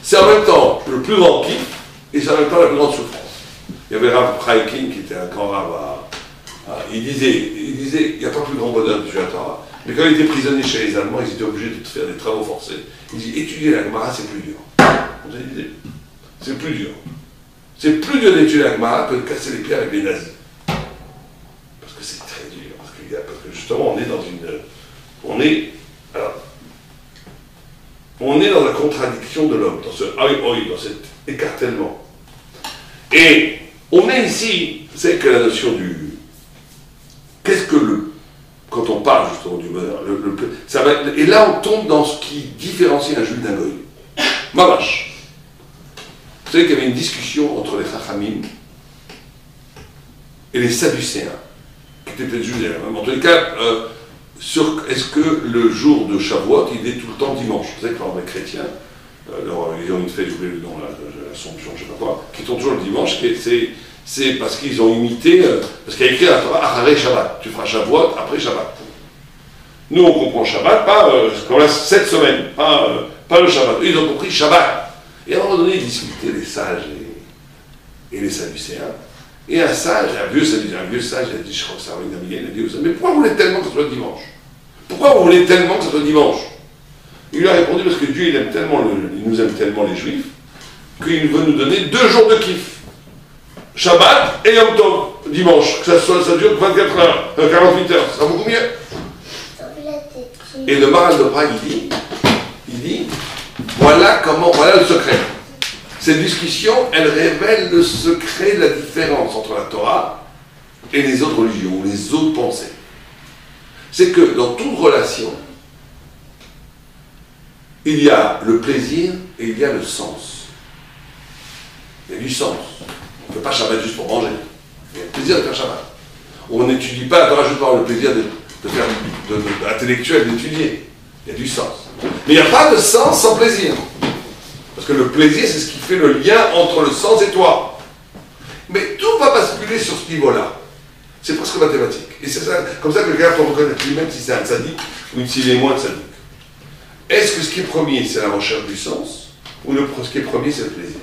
Speaker 1: c'est en même temps le plus grand kiff, et c'est en même temps la plus grande souffrance. Il y avait Rav Chaikin, qui était un grand rabbin, il disait, il n'y a pas plus grand bonheur que d'étudier la Torah. Mais quand il était prisonnier chez les Allemands, ils étaient obligés de faire des travaux forcés. Il dit, étudier la Gemara, c'est plus dur. Vous avez l'idée? C'est plus dur. C'est plus dur d'étudier la Gemara que de casser les pieds avec les nazis. Parce que c'est très dur. Parce que justement, on est dans la contradiction de l'homme, dans ce dans cet écartèlement. Et on est ici, c'est que la notion du... Qu'est-ce que quand on parle justement du bonheur, et là on tombe dans ce qui différencie un juif d'un goy. Mamash. Vous savez qu'il y avait une discussion entre les Chachamim et les Sadducéens, qui étaient peut-être juifs, en tous les cas, sur est-ce que le jour de Shavuot, il est tout le temps dimanche. Vous savez que les chrétiens, ils ont une fête, j'ai oublié le nom, l'Assomption, je ne sais pas quoi, qui tombe toujours le dimanche, c'est parce qu'ils ont imité, parce qu'il y a écrit à la Torah, Acharei Shabbat, tu feras Shavuot après Shabbat. Nous on comprend Shabbat, pas comme là, cette semaine, pas le Shabbat. Ils ont compris Shabbat. Et à un moment donné, ils discutaient les sages et les Sadducéens. Et un sage, un vieux sage, il a dit, je crois que ça va une amie, il a dit, mais pourquoi vous voulez tellement que ce soit dimanche? Pourquoi vous voulez tellement que ce soit dimanche? Il lui a répondu, parce que Dieu, il nous aime tellement les Juifs, qu'il veut nous donner 2 jours de kiff. Shabbat et Yom Tov, dimanche, que ça dure 24 heures, 48 heures, ça sera beaucoup mieux. Et le Maral de Prague, il dit, voilà le secret. Cette discussion, elle révèle le secret de la différence entre la Torah et les autres religions, ou les autres pensées. C'est que dans toute relation, il y a le plaisir et il y a le sens. Il y a du sens. On ne fait pas Shabbat juste pour manger. Il y a le plaisir de faire Shabbat. On n'étudie pas la Torah juste pour avoir le plaisir intellectuel d'étudier. Il y a du sens. Mais il n'y a pas de sens sans plaisir. Parce que le plaisir, c'est ce qui fait le lien entre le sens et toi. Mais tout va basculer sur ce niveau-là. C'est presque mathématique. Et c'est comme ça que le gars peut reconnaître lui-même si c'est un tzaddik ou s'il est moins tzaddik. Est-ce que ce qui est premier, c'est la recherche du sens, ou ce qui est premier, c'est le plaisir?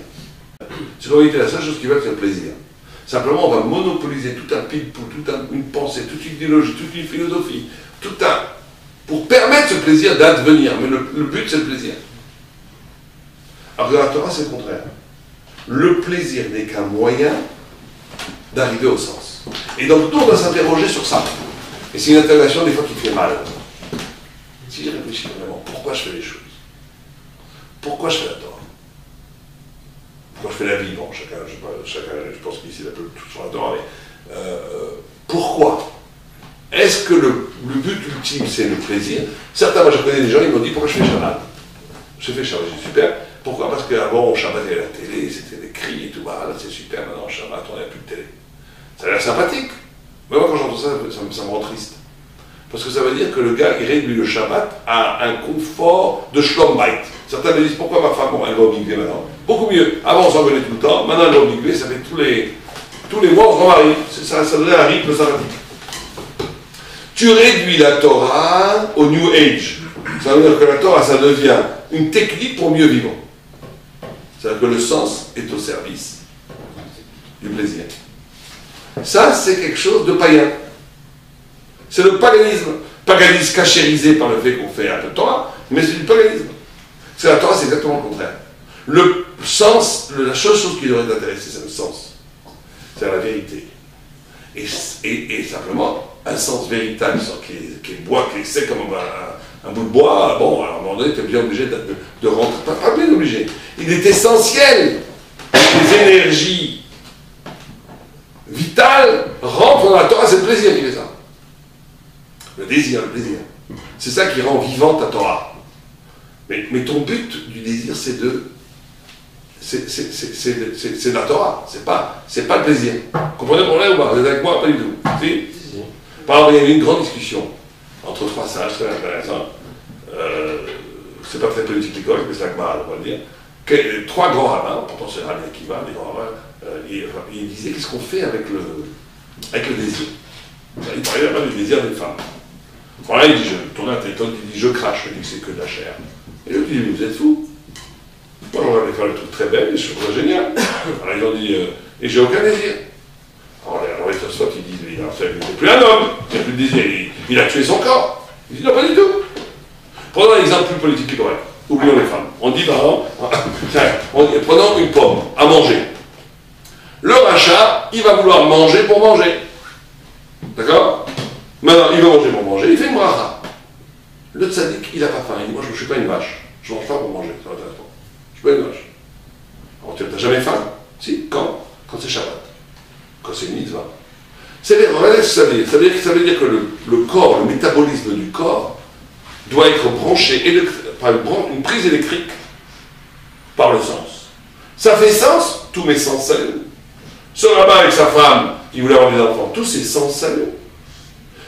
Speaker 1: C'est qu'en réalité, la seule chose qui veut, c'est le plaisir. Simplement, on va monopoliser tout un pile-poule, toute une pensée, toute une idéologie, toute une philosophie, pour permettre ce plaisir d'advenir. Mais le but, c'est le plaisir. Alors que dans la Torah, c'est le contraire. Le plaisir n'est qu'un moyen d'arriver au sens. Et donc, nous, on doit s'interroger sur ça. Et c'est une interrogation, des fois, qui fait mal. Si je réfléchis vraiment, pourquoi je fais les choses? Pourquoi je fais la Torah? Pourquoi je fais la vie? Bon, chacun, je pense qu'ici, il a peu tout sur la Torah, mais pourquoi? Est-ce que le but ultime, c'est le plaisir? Certains, moi, je connais des gens, ils m'ont dit, pourquoi je fais Shabbat? Je fais Shabbat, c'est super. Pourquoi? Parce qu'avant, Shabbat, il y avait la télé, c'était des cris et tout, là, c'est super, maintenant, Shabbat, on n'a plus de télé. Ça a l'air sympathique. Mais moi, quand j'entends ça, ça me rend triste. Parce que ça veut dire que le gars, il réduit le Shabbat à un confort de Shlombait. Certains me disent, pourquoi ma femme, elle va au mikvé maintenant? Beaucoup mieux. Avant, on s'en venait tout le temps. Maintenant, elle va au mikvé, ça fait tous les mois, on se remarie. Ça donne un rythme sympathique. Tu réduis la Torah au New Age. Ça veut dire que la Torah, ça devient une technique pour mieux vivre. C'est-à-dire que le sens est au service du plaisir. Ça, c'est quelque chose de païen. C'est le paganisme. Paganisme cachérisé par le fait qu'on fait un peu de Torah, mais c'est du paganisme. C'est la Torah, c'est exactement le contraire. Le sens, la seule chose qui devrait t'intéresser, c'est le sens. C'est la vérité. Et simplement, un sens véritable, qui est bois, qui est sec comme un bout de bois, bon, à un moment donné, tu es bien obligé de rentrer. Pas bien obligé. Il est essentiel que les énergies vitales rentrent dans la Torah, c'est le plaisir qui fait ça. Le désir, le plaisir. C'est ça qui rend vivante ta Torah. Mais ton but du désir, c'est de la Torah, c'est pas le plaisir. Comprenez le problème ou pas? Vous êtes avec moi? Pas du tout. Si? Par exemple, il y a eu une grande discussion entre 3 sages, très intéressant. C'est pas très politique correct, mais c'est la Gemara, on va le dire. Trois grands rabbins, pourtant c'est Rabbi Akiva, les grands rabbins, ils disaient qu'est-ce qu'on fait avec le désir. Il parlait là-bas du désir des femmes. Voilà, il dit, je tourne la tête, il dit, je crache, je dis que c'est que de la chair. Et je dis, vous êtes fous. Moi, on va faire le truc très belle, et je trouve ça génial. Alors ils ont dit, et j'ai aucun désir. Alors ils s'assoient, ils disent, il n'est plus un homme, il n'a plus de désir, il a tué son corps. Il dit, non, pas du tout. Prenons un exemple plus politique plus correct. Oublions les femmes. On dit, prenons une pomme à manger. Le rachat, il va vouloir manger pour manger. D'accord? Maintenant, il va manger pour manger, il fait une bracha. Le tzaddik, il n'a pas faim. Il dit, moi, je ne suis pas une vache. Je ne mange pas pour manger. Ça m'intéresse pas. Je ne suis pas une vache. Alors, tu n'as jamais faim? Si. Quand? Quand c'est Shabbat. Quand c'est une mitzvah. Regardez ce que ça veut dire. Ça veut dire que le corps, le métabolisme du corps, doit être branché par une prise électrique par le sens. Ça fait sens, tous mes sens s'allument. Ce rabbin avec sa femme, qui voulait avoir des enfants, tous ses sens s'allument.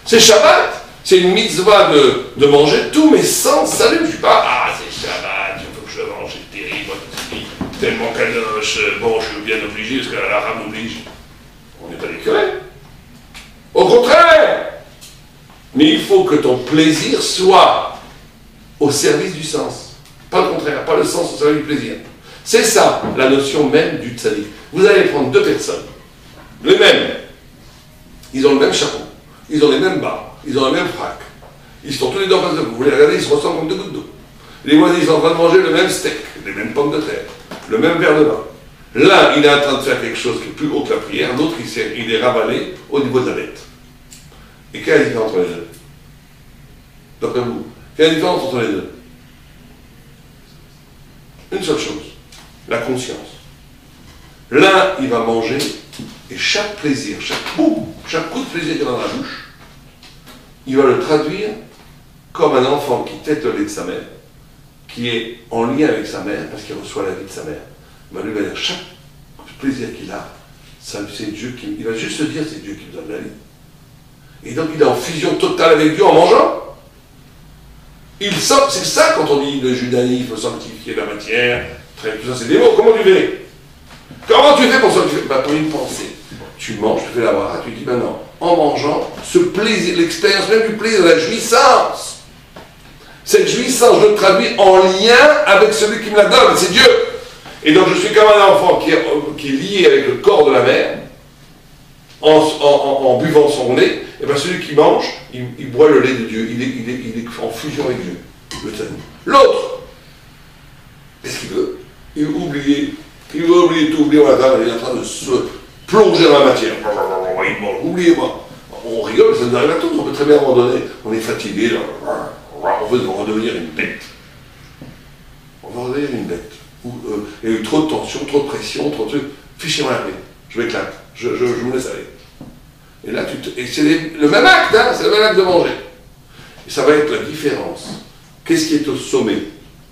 Speaker 1: C'est Shabbat, c'est une mitzvah de manger, tous mes sens s'allument. Je ne suis pas, c'est Shabbat, il faut que je mange, c'est terrible, moi, tellement kadosh, bon, je suis bien obligé, parce que la rame oblige. On n'est pas des curés. Au contraire, mais il faut que ton plaisir soit au service du sens. Pas le contraire, pas le sens au service du plaisir. C'est ça, la notion même du tzaddik. Vous allez prendre deux personnes, les mêmes, ils ont le même chapeau, ils ont les mêmes bas, ils ont le même frac, ils sont tous les deux en face de vous, vous les regardez, ils se ressemblent comme deux gouttes d'eau. Les voisins, ils sont en train de manger le même steak, les mêmes pommes de terre, le même verre de vin. L'un, il est en train de faire quelque chose qui est plus haut que la prière, l'autre, il est ravalé au niveau de la bête. Et quelle est la différence entre les deux? D'après vous, quelle est la différence entre les deux? Une seule chose, la conscience. L'un, il va manger, et chaque plaisir, chaque coup de plaisir qu'il a dans la bouche, il va le traduire comme un enfant qui tète le lait de sa mère, qui est en lien avec sa mère, parce qu'il reçoit la vie de sa mère. Il va dire, chaque plaisir qu'il a, c'est Dieu qui... Il va juste se dire, c'est Dieu qui nous donne la vie. Et donc, il est en fusion totale avec Dieu en mangeant. C'est ça quand on dit le judaïsme, il faut sanctifier la matière, tout ça, c'est des mots. Comment tu fais? Comment tu fais pour sanctifier? Pour une pensée. Tu manges, tu fais la bracha, tu dis maintenant, en mangeant, ce plaisir, l'expérience même du plaisir, la jouissance. Cette jouissance, je le traduis en lien avec celui qui me la donne, c'est Dieu. Et donc je suis comme un enfant qui est lié avec le corps de la mère, en buvant son lait, et bien celui qui mange, il boit le lait de Dieu, il est en fusion avec Dieu. L'autre, qu'est-ce qu'il veut? Il veut oublier tout, oublier la table, il est en train de se plonger dans la matière. Il mange, oubliez-moi. On rigole, ça nous arrive à tous, on peut très bien abandonner, on est fatigué, on veut redevenir une bête. On va redevenir une bête. Il y a eu trop de tension, trop de pression, trop de trucs. Fichez-moi la paix, je m'éclate, je me laisse aller. Et là, et c'est le même acte, hein, c'est le même acte de manger. Et ça va être la différence. Qu'est-ce qui est au sommet?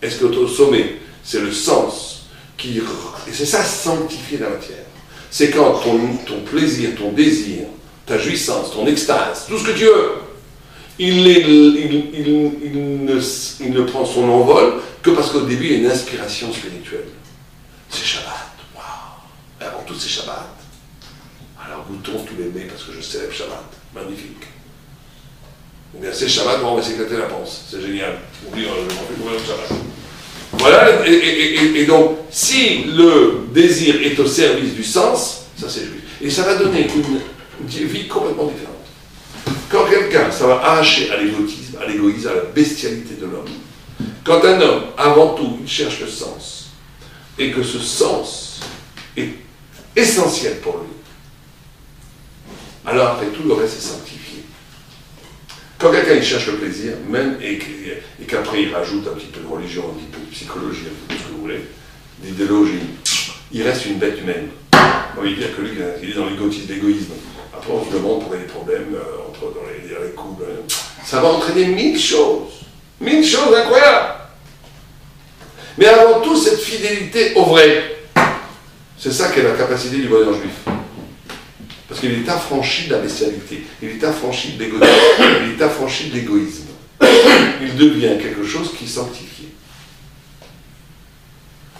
Speaker 1: Est-ce que au sommet, c'est le sens qui... Et c'est ça, sanctifier la matière. C'est quand ton plaisir, ton désir, ta jouissance, ton extase, tout ce que tu veux, il ne prend son envol que parce qu'au début, il y a une inspiration spirituelle. C'est Shabbat. Waouh! Avant tout, c'est Shabbat. Alors, goûtons tous les mets parce que je célèbre Shabbat. Magnifique. Ou bien c'est Shabbat, bon, on va s'éclater la panse. C'est génial. Oublions, je m'en fais courir le Shabbat. Voilà, et donc, si le désir est au service du sens, ça c'est juif. Et ça va donner une vie complètement différente. Quand quelqu'un, ça va arracher à l'égotisme, à la bestialité de l'homme. Quand un homme, avant tout, il cherche le sens, et que ce sens est essentiel pour lui, alors après tout, le reste est sanctifié. Quand quelqu'un il cherche le plaisir, même et qu'après il rajoute un petit peu de religion, un petit peu de psychologie, un peu de ce que vous voulez, d'idéologie, il reste une bête humaine. On va dire que lui, il est dans l'égoïsme. Après, on se demande pour des problèmes dans les couples. Ça va entraîner mille choses incroyables. Mais avant tout, cette fidélité au vrai. C'est ça qui est la capacité du bonheur juif. Parce qu'il est affranchi de la bestialité, il est affranchi de l'égoïsme, il est affranchi de l'égoïsme. Il devient quelque chose qui est sanctifié.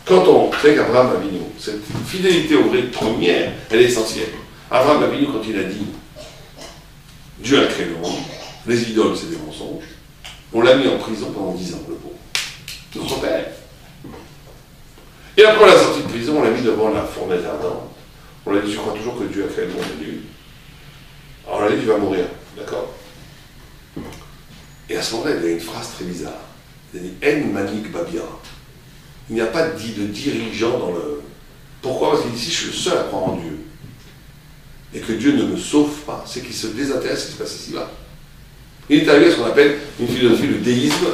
Speaker 1: Quand on fait qu'Abraham Avinu, cette fidélité au vrai première, elle est essentielle. Abraham Avinu, quand il a dit Dieu a créé le monde, les idoles c'est des mensonges, on l'a mis en prison pendant 10 ans, le pauvre. Notre père. Et après on l'a sorti de prison, on l'a mis devant la fournaise ardente. On lui a dit, je crois toujours que Dieu a créé le monde et lui. Alors on lui a dit, tu vas mourir, d'accord? Et à ce moment-là, il y a une phrase très bizarre. Il a dit, En manik babia. Il n'y a pas dit de dirigeant dans le... Pourquoi? Parce qu'il dit, si je suis le seul à croire en Dieu, et que Dieu ne me sauve pas, c'est qu'il se désintéresse de ce qui se passe ici-bas. Il est arrivé à ce qu'on appelle une philosophie, le déisme,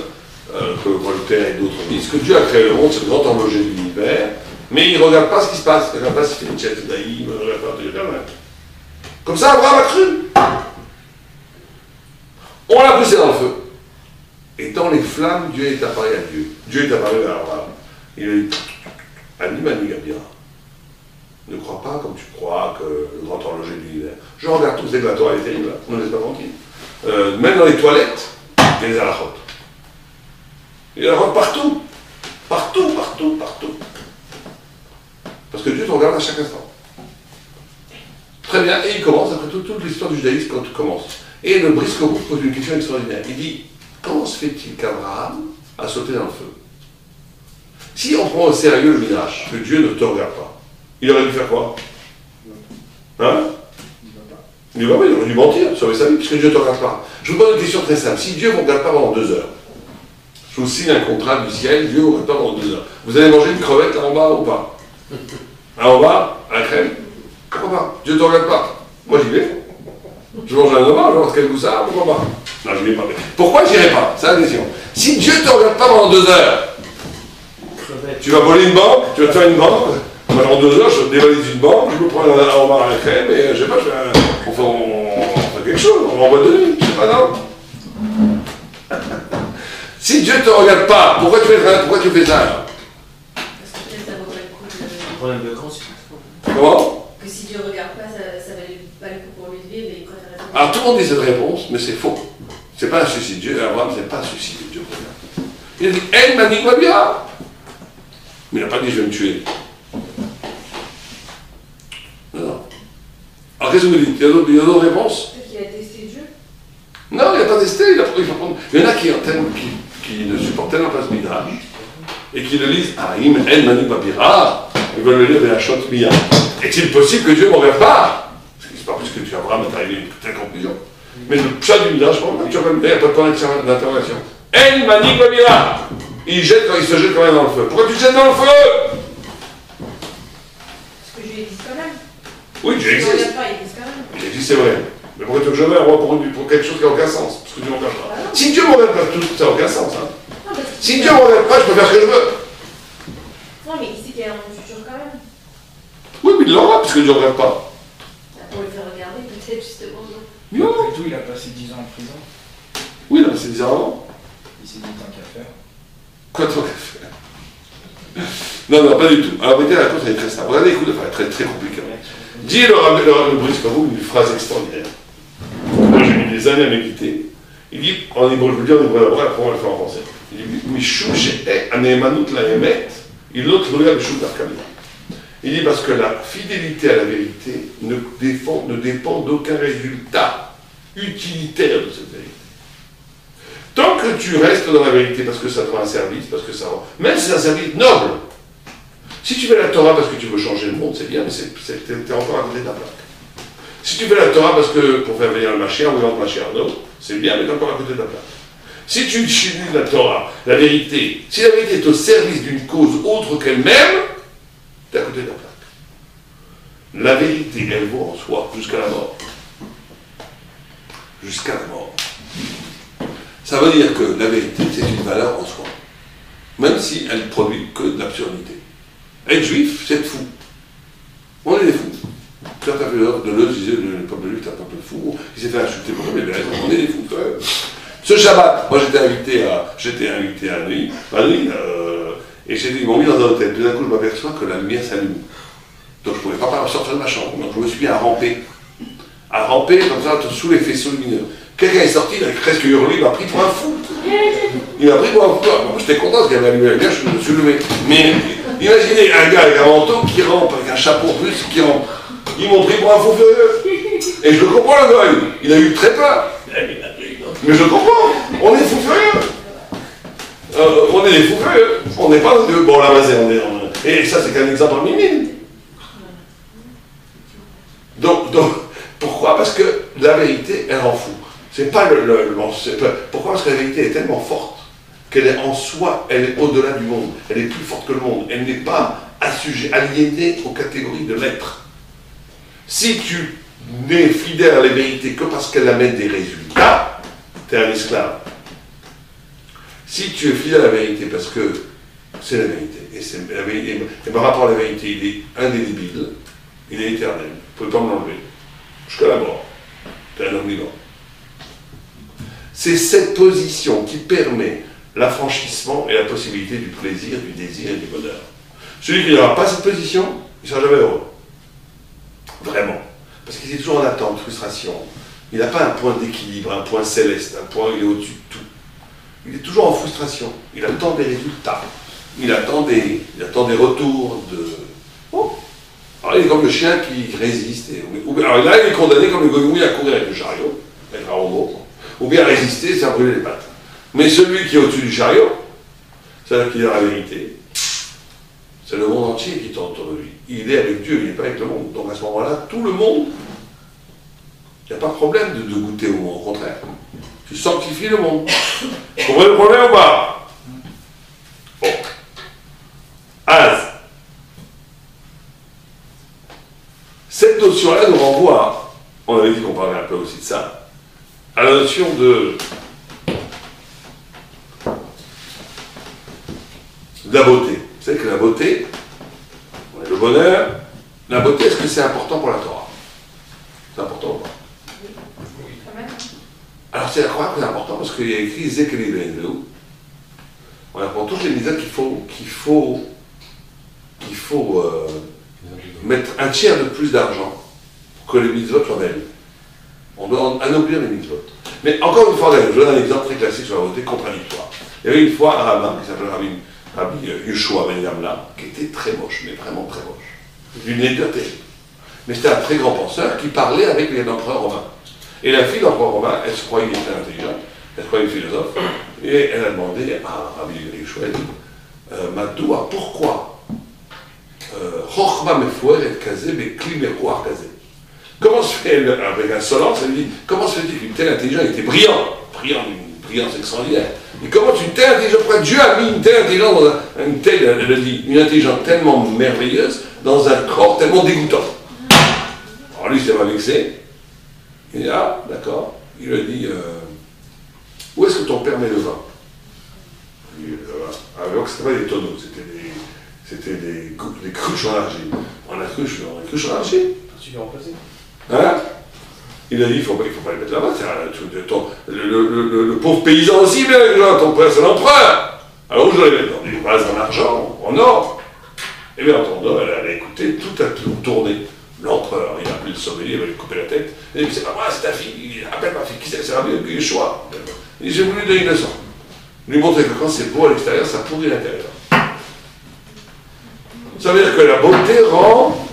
Speaker 1: que Voltaire et d'autres disent, que Dieu a créé le monde, c'est le grand horloger de l'univers, mais il ne regarde pas ce qui se passe, il ne regarde pas s'il fait une chaise d'Aïm, il ne regarde pas, il regarde rien. Comme ça, Abraham a cru. On l'a poussé dans le feu. Et dans les flammes, Dieu est apparu à Dieu. Dieu est apparu à Abraham. Il a dit, Animani Gabia, ne crois pas comme tu crois que le grand horloger de l'univers. Je regarde tous les bateaux à l'été, on ne laisse pas tranquille. Même dans les toilettes, il y a des alachotes. Il y a des alachotes partout. Partout, partout, partout. Parce que Dieu te regarde à chaque instant. Très bien, et il commence, après toute l'histoire du judaïsme, quand il commence. Et le Briscoe pose une question extraordinaire. Il dit, comment se fait-il qu'Abraham a sauté dans le feu? Si on prend au sérieux le Midrash, que Dieu ne te regarde pas, il aurait dû faire quoi? Hein? Il aurait dû mentir, sauver sa vie, puisque Dieu ne te regarde pas. Je vous pose une question très simple. Si Dieu ne vous regarde pas pendant 2 heures, je vous signe un contrat du ciel, Dieu ne vous regarde pas pendant 2 heures. Vous allez manger une crevette là en bas ou pas? Là en bas, à la crème? Pourquoi pas? Dieu ne te regarde pas. Moi j'y vais. Je mange un homard, je mange quel goût ça, pourquoi pas? Non, je n'y vais pas. Pourquoi je n'irai pas? C'est la question. Si Dieu ne te regarde pas pendant 2 heures, tu vas voler une banque, tu vas te faire une banque, pendant 2 heures, je dévalise une banque, je me prends un homard à la crème, et je sais pas, on fait quelque chose, on envoie de nuit, je sais pas, non? Si Dieu ne te regarde pas, pourquoi tu fais ça alors?
Speaker 4: Parce que peut-être ça vaut pas le coup de...
Speaker 2: Problème de conscience.
Speaker 1: Comment?
Speaker 4: Que si Dieu ne regarde pas, ça valait pas le coup pour lui de vivre et il préfère rester.
Speaker 1: Alors tout le monde dit cette réponse, mais c'est faux. C'est pas un suicide. Dieu, Abraham, c'est pas un suicide, Dieu regarde. Il a dit, elle m'a dit quoi bien. Mais il n'a pas dit, je vais me tuer. Non. Alors qu'est-ce que vous dites? Il y a d'autres réponses?
Speaker 4: Peut-être qu'il a testé Dieu.
Speaker 1: Non, il n'a pas testé, il faut prendre. Il y en a qui ne supportent tellement pas ce midrash et qui le lisent, ah, elle m'a dit pas pire. Ah, ils veulent le lire de la chotte mia. Est-il possible que Dieu ne me regarde pas? Parce que c'est pas plus que tu Abraham est arrivé à une telle conclusion. Mais le chat du midrash, tu vas me dire, il n'y a pas de point d'interrogation. Elle m'a dit pas bien. Il se jette quand même dans le feu. Pourquoi tu te jettes dans le feu?
Speaker 4: Parce que Dieu existe quand même.
Speaker 1: Oui, Dieu
Speaker 4: Si on ne
Speaker 1: existe.
Speaker 4: regarde pas, il existe quand même.
Speaker 1: Il existe, c'est vrai. Mais pourquoi tu veux que je meurs, moi, pour quelque chose qui n'a aucun sens? Parce que Dieu ne me regarde pas. Si Dieu ne me regarde pas, ça n'a aucun sens. Hein.
Speaker 4: Non,
Speaker 1: Si Dieu ne me regarde pas, je peux faire ce que je veux.
Speaker 4: Non, mais il sait qu'il y a un monde futur quand même.
Speaker 1: Oui, mais il l'aura, puisque Dieu ne regarde pas.
Speaker 4: Pour le faire regarder, peut-être justement.
Speaker 1: Non.
Speaker 5: Après tout, il a passé 10 ans en prison.
Speaker 1: Oui, non, c'est bizarre avant.
Speaker 5: Il s'est dit tant qu'à faire.
Speaker 1: Quoi tant qu'à faire? Non, non, pas du tout. Alors, la réponse, elle est très simple. Regardez, écoute, elle est très, très compliquée. Dis le Briscoe une phrase extraordinaire. Moi, j'ai mis des années à méditer. Il dit, en hébreu, je vous le dis en hébreu d'abord, après on va le faire en français. Il dit, Mishum she'e aneemanut laemet, il l'autre regarde le d'Arkamia. Il dit, parce que la fidélité à la vérité ne dépend d'aucun résultat utilitaire de cette vérité. Tant que tu restes dans la vérité parce que ça te rend un service, parce que ça rend... Même si c'est un service noble. Si tu fais la Torah parce que tu veux changer le monde, c'est bien, mais t'es encore à côté de la plaque. Si tu fais la Torah parce que pour faire venir le Mashiach ou le Mashiach, non, c'est bien, mais t'es encore à côté de la plaque. Si tu utilises la Torah, la vérité, si la vérité est au service d'une cause autre qu'elle-même, t'es à côté de la plaque. La vérité, elle vaut en soi jusqu'à la mort. Jusqu'à la mort. Ça veut dire que la vérité, c'est une valeur en soi. Même si elle ne produit que de l'absurdité. Être juif, c'est être fou. On est des fous. Certains de Deleuze disaient le peuple juif est un peuple fou, il s'est fait insulter pour ça, mais on est des fous. Ce Shabbat, moi j'étais invité à Nuit, et ils m'ont mis dans un hôtel. Tout d'un coup, je m'aperçois que la lumière s'allume. Donc je ne pouvais pas sortir de ma chambre. Donc je me suis mis à ramper comme ça, sous les faisceaux lumineux. Quelqu'un est sorti, il a presque hurlé, il m'a pris pour un fou. Il m'a pris pour un fou. Bon, j'étais content parce qu'il avait allumé la lumière, je me suis levé. Mais Imaginez un gars avec un manteau qui rampe, avec un chapeau russe qui rampe. Ils m'ont pris pour un fou furieux. Et je le comprends, le gars. Il a eu très peur. Mais je comprends. On est fou furieux. On est des fous furieux. On n'est pas de... Bon, là, vas-y, Et ça, c'est qu'un exemple en mimine. Donc, pourquoi? Parce que la vérité, elle rend fou. C'est pas pourquoi? Parce que la vérité est tellement forte qu'elle est en soi, elle est au-delà du monde. Elle est plus forte que le monde. Elle n'est pas aliénée aux catégories de l'être. Si tu n'es fidèle à la vérité que parce qu'elle amène des résultats, tu es un esclave. Si tu es fidèle à la vérité parce que c'est la vérité, et par rapport à la vérité, il est indélébile, il est éternel, vous ne pouvez pas me l'enlever, jusqu'à la mort, tu es un homme vivant. C'est cette position qui permet l'affranchissement et la possibilité du plaisir, du désir et du bonheur. Celui qui n'aura pas cette position, il ne sera jamais heureux. Vraiment. Parce qu'il est toujours en attente, frustration. Il n'a pas un point d'équilibre, un point céleste, un point où il est au-dessus de tout. Il est toujours en frustration. Il attend des résultats. Il attend des retours de... Oh. Alors il est comme le chien qui résiste. Alors là, il est condamné comme le grenouille à courir avec le chariot, avec un robot. Ou bien résister, c'est à brûler les pattes. Mais celui qui est au-dessus du chariot, c'est-à-dire qu'il a la vérité, c'est le monde entier qui tourne autour de lui. Il est avec Dieu, il n'est pas avec le monde. Donc à ce moment-là, tout le monde, il n'y a pas de problème de goûter au monde, au contraire. Tu sanctifies le monde. Vous comprenez le problème ou pas? Bon. Az. Cette notion-là nous renvoie, on avait dit qu'on parlait un peu aussi de ça, à la notion de la beauté. Vous savez que la beauté, le bonheur, la beauté, est-ce que c'est important pour la Torah? C'est important ou pas?
Speaker 4: Oui, quand même.
Speaker 1: Alors c'est incroyable que c'est important parce qu'il y a écrit Zekeli. On apprend toutes les mitzvot qu'il faut mettre un tiers de plus d'argent pour que les mitzvot soient belles. On doit anoblir les mitzvot. Mais encore une fois, je donne un exemple très classique sur la beauté contradictoire. Il y avait une fois un rabbin qui s'appelle Rabbi Yeshua Ben Gamla, qui était très moche, mais vraiment très moche. D'une laideur terrible. Mais c'était un très grand penseur qui parlait avec les empereurs romains. Et la fille d'empereur romain, elle se croyait très intelligente, elle se croyait philosophe, et elle a demandé à Rabbi Yeshua, elle dit, Madoua, pourquoi Chochma mefueret kazé, mais kli meruach kazé. Comment se fait, avec insolence, elle dit, comment se fait-il qu'une telle intelligence était brillante, une brillance extraordinaire, et comment une telle intelligence, pourquoi Dieu a mis une telle intelligence dans elle dit, une intelligence tellement merveilleuse dans un corps tellement dégoûtant. Alors lui, il s'est pas vexé. Il dit, ah, d'accord. Il lui a dit, où est-ce que ton père met le vin? Alors que ce n'était pas des tonneaux, c'était des cruches en argile. On a cruche en argile.
Speaker 3: Tu l'as remplacé.
Speaker 1: Hein? Il a dit, il ne faut pas les mettre là-bas. Le pauvre paysan aussi, bien, ton père, c'est l'empereur. Alors où je dois les mettre? Dans des vases en argent, en or. Et bien entendu, elle a écouté, tout a tourné. L'empereur, il a appelé le sommelier, il va lui couper la tête. Il dit, c'est pas moi, c'est ta fille. Il appelle ma fille, qui c'est? C'est Rabbi Yeshua. Il dit, j'ai voulu lui donner une leçon. Lui montrer que quand c'est beau à l'extérieur, ça pourrit l'intérieur. Ça veut dire que la beauté rend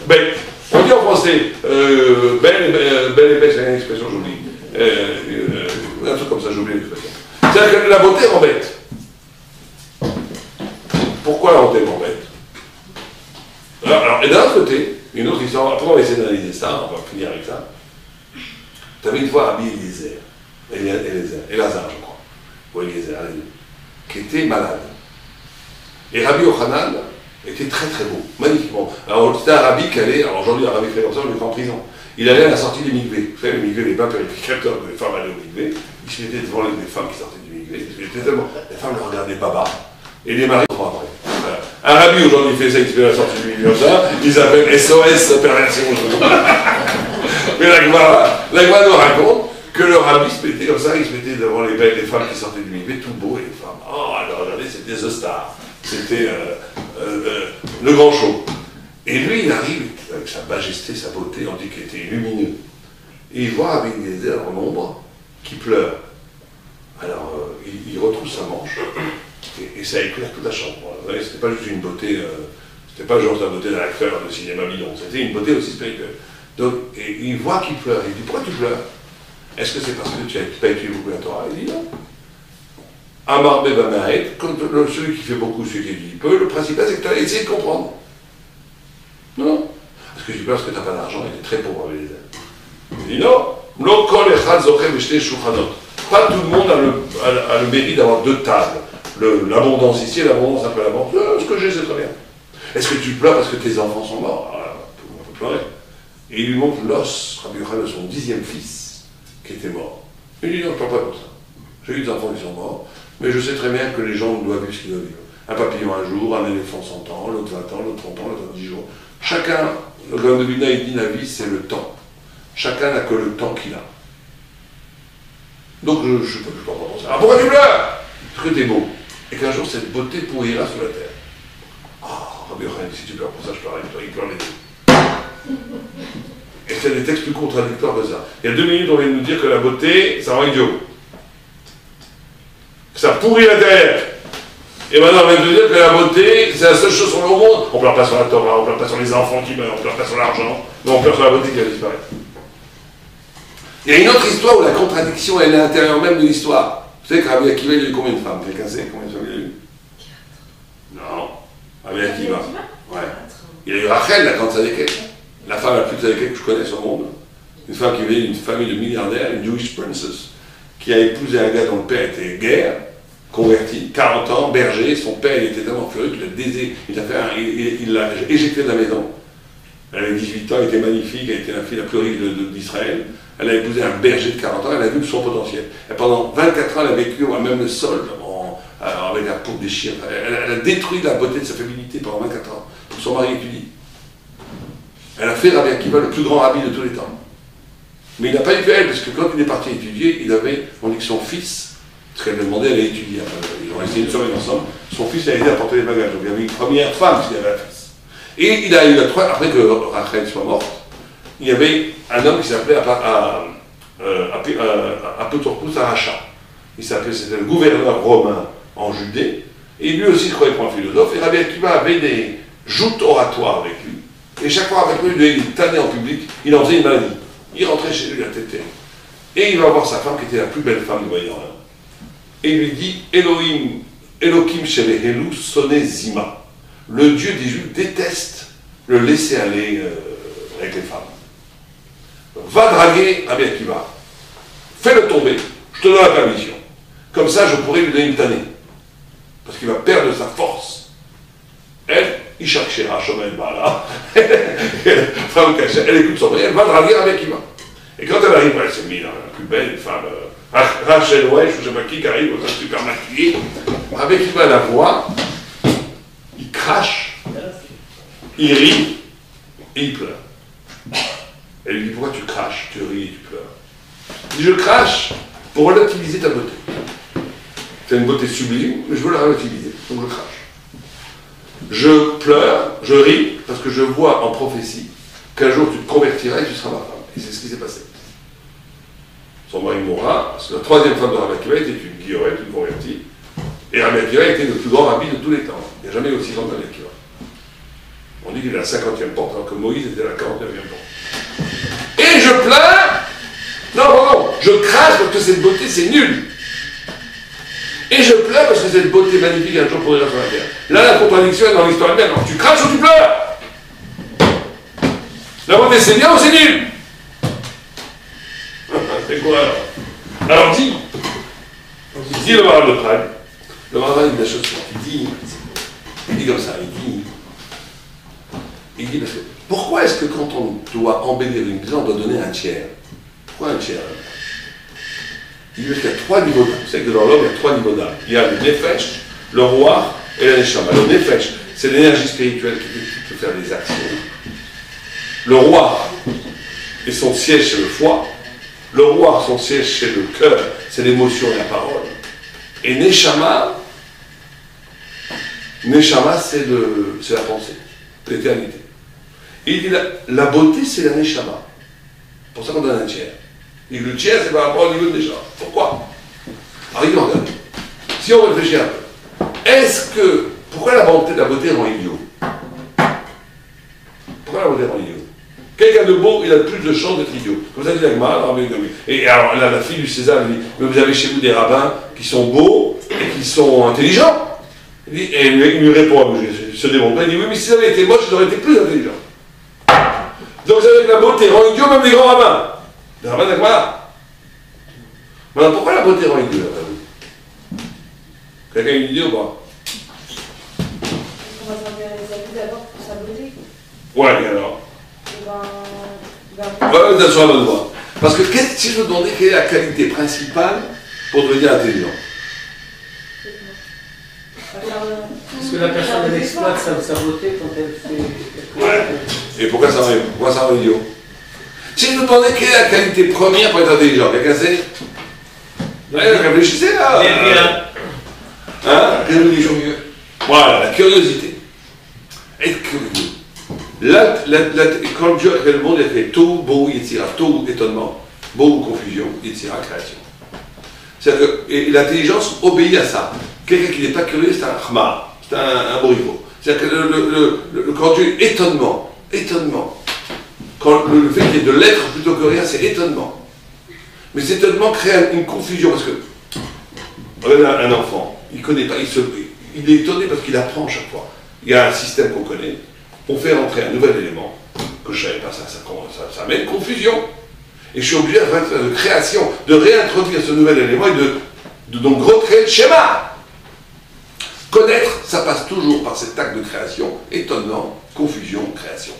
Speaker 1: belle. On dit en français, belle et belle, c'est une expression, j'oublie. Un truc comme ça, j'oublie l'expression. C'est-à-dire que la beauté rend bête. Pourquoi la beauté rend bête? Alors, et d'un autre côté, une autre histoire, après on va essayer d'analyser ça, on va finir avec ça. Tu avais une fois Rabbi Elazar, je crois, ou Eliezer, qui était malade. Et Rabbi Yochanan était très très beau, magnifiquement. Alors c'était un rabbi qui allait, alors aujourd'hui un rabbi fait comme ça, on le fait en prison. Il allait à la sortie du mikvé. Vous savez, le mikvé n'est pas purificateur que les femmes allaient au mikvé. Il se mettait devant les femmes qui sortaient du mikvé. Les femmes le regardaient baba. Et les maris trois après. Voilà. Un rabbi aujourd'hui fait ça, il se fait la sortie du mikvé comme ça. Ils appellent SOS perversion. Mais la Gemara nous raconte que le rabbi se mettait comme ça, il se mettait devant les femmes qui sortaient du mikvé, tout beau, et les femmes. Oh, alors regardez, c'était The Star. C'était le grand show. Et lui, il arrive avec sa majesté, sa beauté, on dit qu'il était lumineux. Et il voit avec des ailes en ombre qui pleure. Alors, il retrouve sa manche, Et ça éclaire toute la chambre. Vous voyez, c'était pas juste une beauté, c'était pas genre la beauté d'un acteur de cinéma bidon, c'était une beauté aussi spirituelle. Donc, et il voit qu'il pleure, il dit pourquoi tu pleures? Est-ce que c'est parce que tu n'as pas étudié beaucoup la Torah? Il dit non. Amar Bebamaet, comme celui qui fait beaucoup, celui qui dit peu, le principal c'est que tu as essayé de comprendre. Non. Parce que tu pleures parce que tu n'as pas d'argent et tu es très pauvre avec les ailes. Il dit non. Pas tout le monde a le mérite d'avoir deux tables. L'abondance ici et l'abondance après la mort. Ce que j'ai, c'est très bien. Est-ce que tu pleures parce que tes enfants sont morts? On peut pleurer. Et il lui montre l'os, Rabbi Yochanan, de son 10e fils, qui était mort. Il dit non, je ne pleure pas pour ça. J'ai eu des enfants qui sont morts, mais je sais très bien que les gens doivent vivre ce qu'ils doivent vivre. Un papillon un jour, un éléphant 100 ans, l'autre 20 ans, l'autre 30 ans, l'autre 10 jours. Chacun, le grand de Vilna, il dit la vie, c'est le temps. Chacun n'a que le temps qu'il a. Donc je ne peux pas penser. Ah, pourquoi tu pleures? Parce que t'es beau. Et qu'un jour, cette beauté pourrira sur la terre. Rabbi Yochanan, si tu pleures pour ça, je pleure. Il pleure les deux. Et c'est des textes plus contradictoires que ça. Il y a 2 minutes, on vient de nous dire que la beauté, ça rend idiot. Que ça pourrit l'intérieur. Et maintenant, on vient de nous dire que la beauté, c'est la seule chose sur le monde. On ne pleure pas sur la Torah, on ne pleure pas sur les enfants qui meurent, on ne pleure pas sur l'argent, mais on pleure sur la beauté qui va disparaître. Il y a une autre histoire où la contradiction, elle est à l'intérieur même de l'histoire. Vous savez que Rabbi Akiva, il a eu combien de femmes? Quelqu'un sait combien de femmes il a eu? 4. Non. Rabbi Akiva. Ouais. Il a eu Rachel, la grande tzadékette. La femme la plus tzadékette que je connaisse au monde. Une femme qui venait d'une famille de milliardaires, une Jewish princess, qui a épousé un gars dont le père était guerre, converti, 40 ans, berger. Son père, il était tellement furieux qu'il l'a éjecté de la maison. Elle avait 18 ans, elle était magnifique, elle était la fille la plus riche d'Israël. Elle a épousé un berger de 40 ans, elle a vu son potentiel. Et pendant 24 ans, elle a vécu même le sol, avec la peau déchirée. Elle a détruit la beauté de sa féminité pendant 24 ans, pour que son mari étudie. Elle a fait Rabbi Akiva le plus grand rabbi de tous les temps. Mais il n'a pas été elle, parce que quand il est parti étudier, on dit que son fils, parce qu'elle lui a demandé, elle a étudié. Ils ont essayé une semaine ensemble. Son fils a aidé à porter les bagages. Donc il y avait une première femme s'il y avait un fils. Et il a eu après que Rachel soit morte, il y avait un homme qui s'appelait Apotorpus Aracha. C'était le gouverneur romain en Judée, et lui aussi croyait pour un philosophe, et Rabbi Akiva avait des joutes oratoires avec lui. Et chaque fois avec lui, il tannait en public, il en faisait une maladie. Il rentrait chez lui la tête terrible. Et il va voir sa femme qui était la plus belle femme du Moyen-Orient. Et il lui dit Elohim Shelehelu Sone Zima. Le Dieu des Juifs déteste le laisser aller avec les femmes. Va draguer Rabbi Akiva, fais-le tomber, je te donne la permission. Comme ça, je pourrais lui donner une tannée. Parce qu'il va perdre sa force. Elle, Ishakshera, Shomel Bala, femme cachée, elle écoute son mari, elle va draguer Rabbi Akiva. Et quand elle arrive, elle s'est mise la plus belle femme, Rachel Wesh, je ne sais pas qui arrive, super maquillée. Rabbi Akiva la voit, il crache, il rit et il pleure. Elle lui dit pourquoi tu craches, tu ris et tu pleures? Il dit je crache pour relativiser ta beauté. C'est une beauté sublime, mais je veux la relativiser, donc je crache. Je pleure, je ris, parce que je vois en prophétie qu'un jour tu te convertiras et tu seras ma femme. Et c'est ce qui s'est passé. Son mari mourra, parce que la 3e femme de Rabbi Akiva était une guillorette, une convertie. Et Rabbi Akiva était le plus grand rabbi de tous les temps. Il n'y a jamais eu aussi grand Rabbi Akiva. On dit qu'il est à la 50e porte, alors que Moïse était à la 49e porte. Et je pleure. Non, je crache parce que cette beauté, c'est nul. Et je pleure parce que cette beauté magnifique un jour pourrira sur la terre. Là, la contradiction est dans l'histoire elle-même. Alors, tu craches ou tu pleures? La beauté, c'est bien ou c'est nul? C'est quoi alors? Alors, dis le Maharal de Prague. Le Maharal dit la chose suivante. Il dit comme ça, il dit parce que pourquoi est-ce que quand on doit embellir une maison, on doit donner un tiers? Pourquoi un tiers? Il dit qu'il y a 3 niveaux d'âme. Vous savez que dans l'homme, il y a 3 niveaux d'âme. Il y a le Nefesh, le roi et la Neshama. Le Nefesh, c'est l'énergie spirituelle qui peut faire des actions. Le roi et son siège, c'est le foie. Le roi, son siège, c'est le cœur, c'est l'émotion et la parole. Et Neshama, c'est la pensée, l'éternité. Et il dit la beauté, c'est la Neshama. C'est pour ça qu'on donne un tiers. Et le tiers, c'est par rapport au niveau de Neshama. Pourquoi? Alors il regarde. Si on réfléchit un peu, Pourquoi la beauté rend idiot? Pourquoi la beauté rend idiot? Quelqu'un de beau, il a plus de chances d'être idiot. Comme ça dit l'Agma. Et alors, la fille du César lui dit, mais vous avez chez vous des rabbins qui sont beaux et qui sont intelligents. Et il lui répond, il se démonte pas, il dit, oui, mais si ça avait été moche, ils auraient été plus intelligents. Donc, vous savez que la beauté rend idiot même les grands rabbins. Les rabbins d'Agma. Maintenant, pourquoi la beauté rend idiot? Quelqu'un est idiot ou pas?
Speaker 4: On va s'intéresser à lui d'abord pour sa beauté.
Speaker 1: Ouais, et alors?
Speaker 4: Ouais,
Speaker 1: vous êtes sur la bonne voie. Parce que si je vous demandais quelle est la qualité principale pour devenir intelligent?
Speaker 3: Parce que la personne, elle exploite sa beauté quand elle fait quelque chose.
Speaker 1: Ouais. Et pourquoi ça rend idiot? Si je vous demandais quelle est la qualité première pour être intelligent, quelqu'un sait? Ouais, réfléchissez là. Hein?
Speaker 5: Curieux.
Speaker 1: Voilà, la curiosité. Être curieux. Quand Dieu a créé le monde, il a fait tout, beau, Yetzira, tout, étonnement, beau, confusion, Yetzira, création. C'est-à-dire que l'intelligence obéit à ça. Quelqu'un qui n'est pas curieux, c'est un khmar, c'est un brivot. C'est-à-dire que quand Dieu est étonnement, quand le fait qu'il y ait de l'être plutôt que rien, c'est étonnement. Mais cet étonnement crée une confusion, parce que regardez un enfant, il ne connaît pas, il est étonné parce qu'il apprend chaque fois. Il y a un système qu'on connaît, on fait rentrer un nouvel élément, que je ne savais pas, ça met une confusion. Et je suis obligé de création, de réintroduire ce nouvel élément et de donc recréer le schéma. Connaître, ça passe toujours par cet acte de création, étonnement, confusion, création.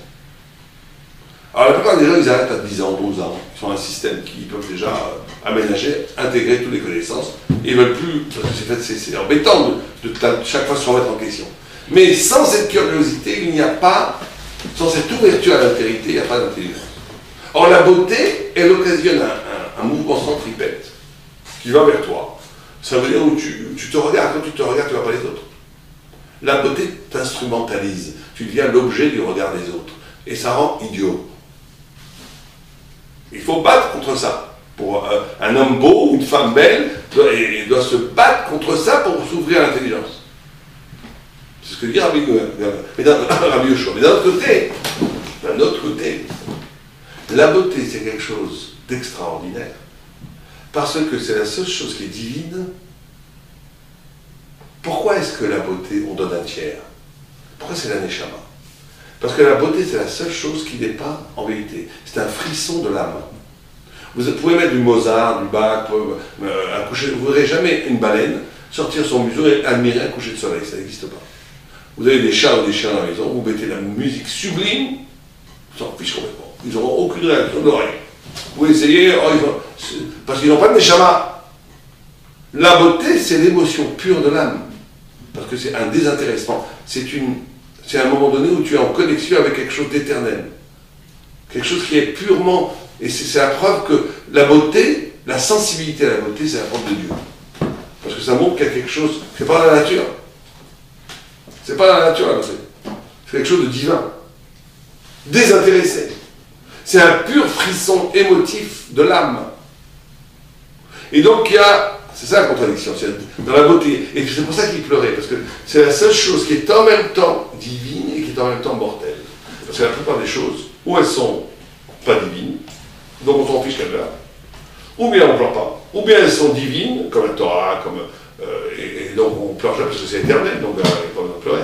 Speaker 1: Alors la plupart des gens, ils arrêtent à 10 ans, 12 ans. Ils ont un système qui peuvent déjà aménager, intégrer toutes les connaissances. Et ils ne veulent plus, parce que c'est embêtant de chaque fois se remettre en question. Mais sans cette curiosité, il n'y a pas, sans cette ouverture à l'altérité, il n'y a pas d'intelligence. Or la beauté, elle occasionne un mouvement centripète qui va vers toi. Ça veut dire où tu te regardes, quand tu te regardes, tu ne vois pas les autres. La beauté t'instrumentalise. Tu deviens l'objet du regard des autres. Et ça rend idiot. Il faut battre contre ça. Pour un homme beau ou une femme belle, il doit se battre contre ça pour s'ouvrir à l'intelligence. C'est ce que dit Rabbi Yoshua. Mais d'un autre côté, la beauté, c'est quelque chose d'extraordinaire. Parce que c'est la seule chose qui est divine. Pourquoi est-ce que la beauté, on donne un tiers? Pourquoi c'est la Neshama? Parce que la beauté, c'est la seule chose qui n'est pas en vérité. C'est un frisson de l'âme. Vous pouvez mettre du Mozart, du Bach, un coucher. Vous ne verrez jamais une baleine sortir son museau et admirer un coucher de soleil. Ça n'existe pas. Vous avez des chats ou des chiens dans la maison, vous mettez la musique sublime, ils s'en fichent complètement. Ils n'auront aucune réaction d'oreille. Vous essayez, parce qu'ils n'ont pas de neshama. La beauté, c'est l'émotion pure de l'âme. Parce que c'est un désintéressement. C'est un moment donné où tu es en connexion avec quelque chose d'éternel. Quelque chose qui est purement... Et c'est la preuve que la beauté, la sensibilité à la beauté, c'est la preuve de Dieu. Parce que ça montre qu'il y a quelque chose... C'est pas la nature. C'est pas la nature, la beauté. C'est quelque chose de divin. Désintéressé. C'est un pur frisson émotif de l'âme. Et donc il y a... C'est ça la contradiction, c'est dans la beauté. Et c'est pour ça qu'il pleurait, parce que c'est la seule chose qui est en même temps divine et qui est en même temps mortelle. Parce que la plupart des choses, ou elles sont pas divines, donc on s'en fiche qu'elles meurent, ou bien on ne pleure pas, ou bien elles sont divines, comme la Torah, et donc on pleure jamais parce que c'est éternel, donc il n'y a pas besoin de pleurer.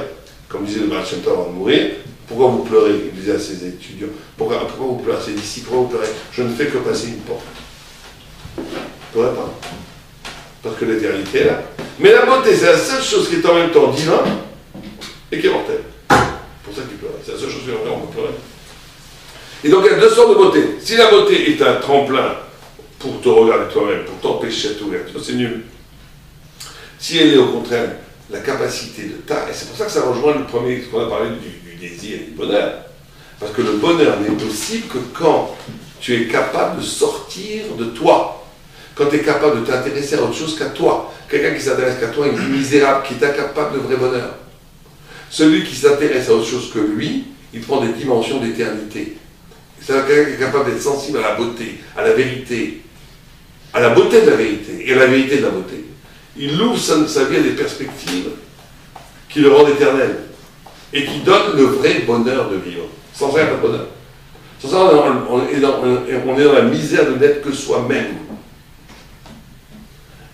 Speaker 1: Comme disait le Baal Shem Tov avant de mourir, pourquoi vous pleurez? Il disait à ses étudiants, pourquoi vous pleurez à ses disciples? Pourquoi vous pleurez? Je ne fais que passer une porte. Je ne pleurez pas. Parce que l'éternité est là. Mais la beauté, c'est la seule chose qui est en même temps divin et qui est mortelle. C'est pour ça qu'il pleurait. C'est la seule chose qui est mortelle, on peut pleurer. Et donc il y a deux sortes de beauté. Si la beauté est un tremplin pour te regarder toi-même, pour t'empêcher cette ouverture, c'est nul. Si elle est au contraire la capacité de ta... Et c'est pour ça que ça rejoint le premier, ce qu'on a parlé du désir et du bonheur. Parce que le bonheur n'est possible que quand tu es capable de sortir de toi. Quand tu es capable de t'intéresser à autre chose qu'à toi. Quelqu'un qui s'intéresse qu'à toi est misérable, qui est incapable de vrai bonheur. Celui qui s'intéresse à autre chose que lui, il prend des dimensions d'éternité. C'est quelqu'un qui est capable d'être sensible à la beauté, à la vérité, à la beauté de la vérité et à la vérité de la beauté. Il ouvre sa vie à des perspectives qui le rendent éternel, et qui donne le vrai bonheur de vivre. Sans ça, il n'y a pas de bonheur. Sans ça, on est dans la misère de n'être que soi-même.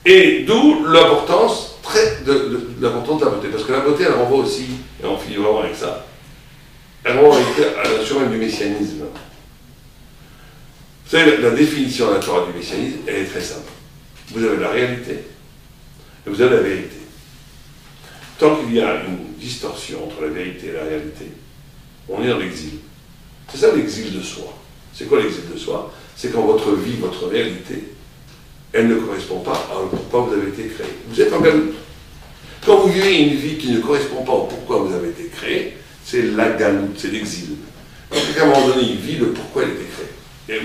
Speaker 1: Et d'où l'importance de la beauté. Parce que la beauté, elle renvoie aussi, et on finit vraiment avec ça, elle renvoie à la nature même du messianisme. Vous savez, la définition de la Torah du messianisme, elle est très simple. Vous avez la réalité, et vous avez la vérité. Tant qu'il y a une distorsion entre la vérité et la réalité, on est dans l'exil. C'est ça l'exil de soi. C'est quoi l'exil de soi? C'est quand votre vie, votre réalité, elle ne correspond pas à pourquoi vous avez été créé. Vous êtes en galoute. Quand vous vivez une vie qui ne correspond pas au pourquoi vous avez été créé, c'est la galoute, c'est l'exil. Donc à un moment donné, il vit le pourquoi il a été créé. Et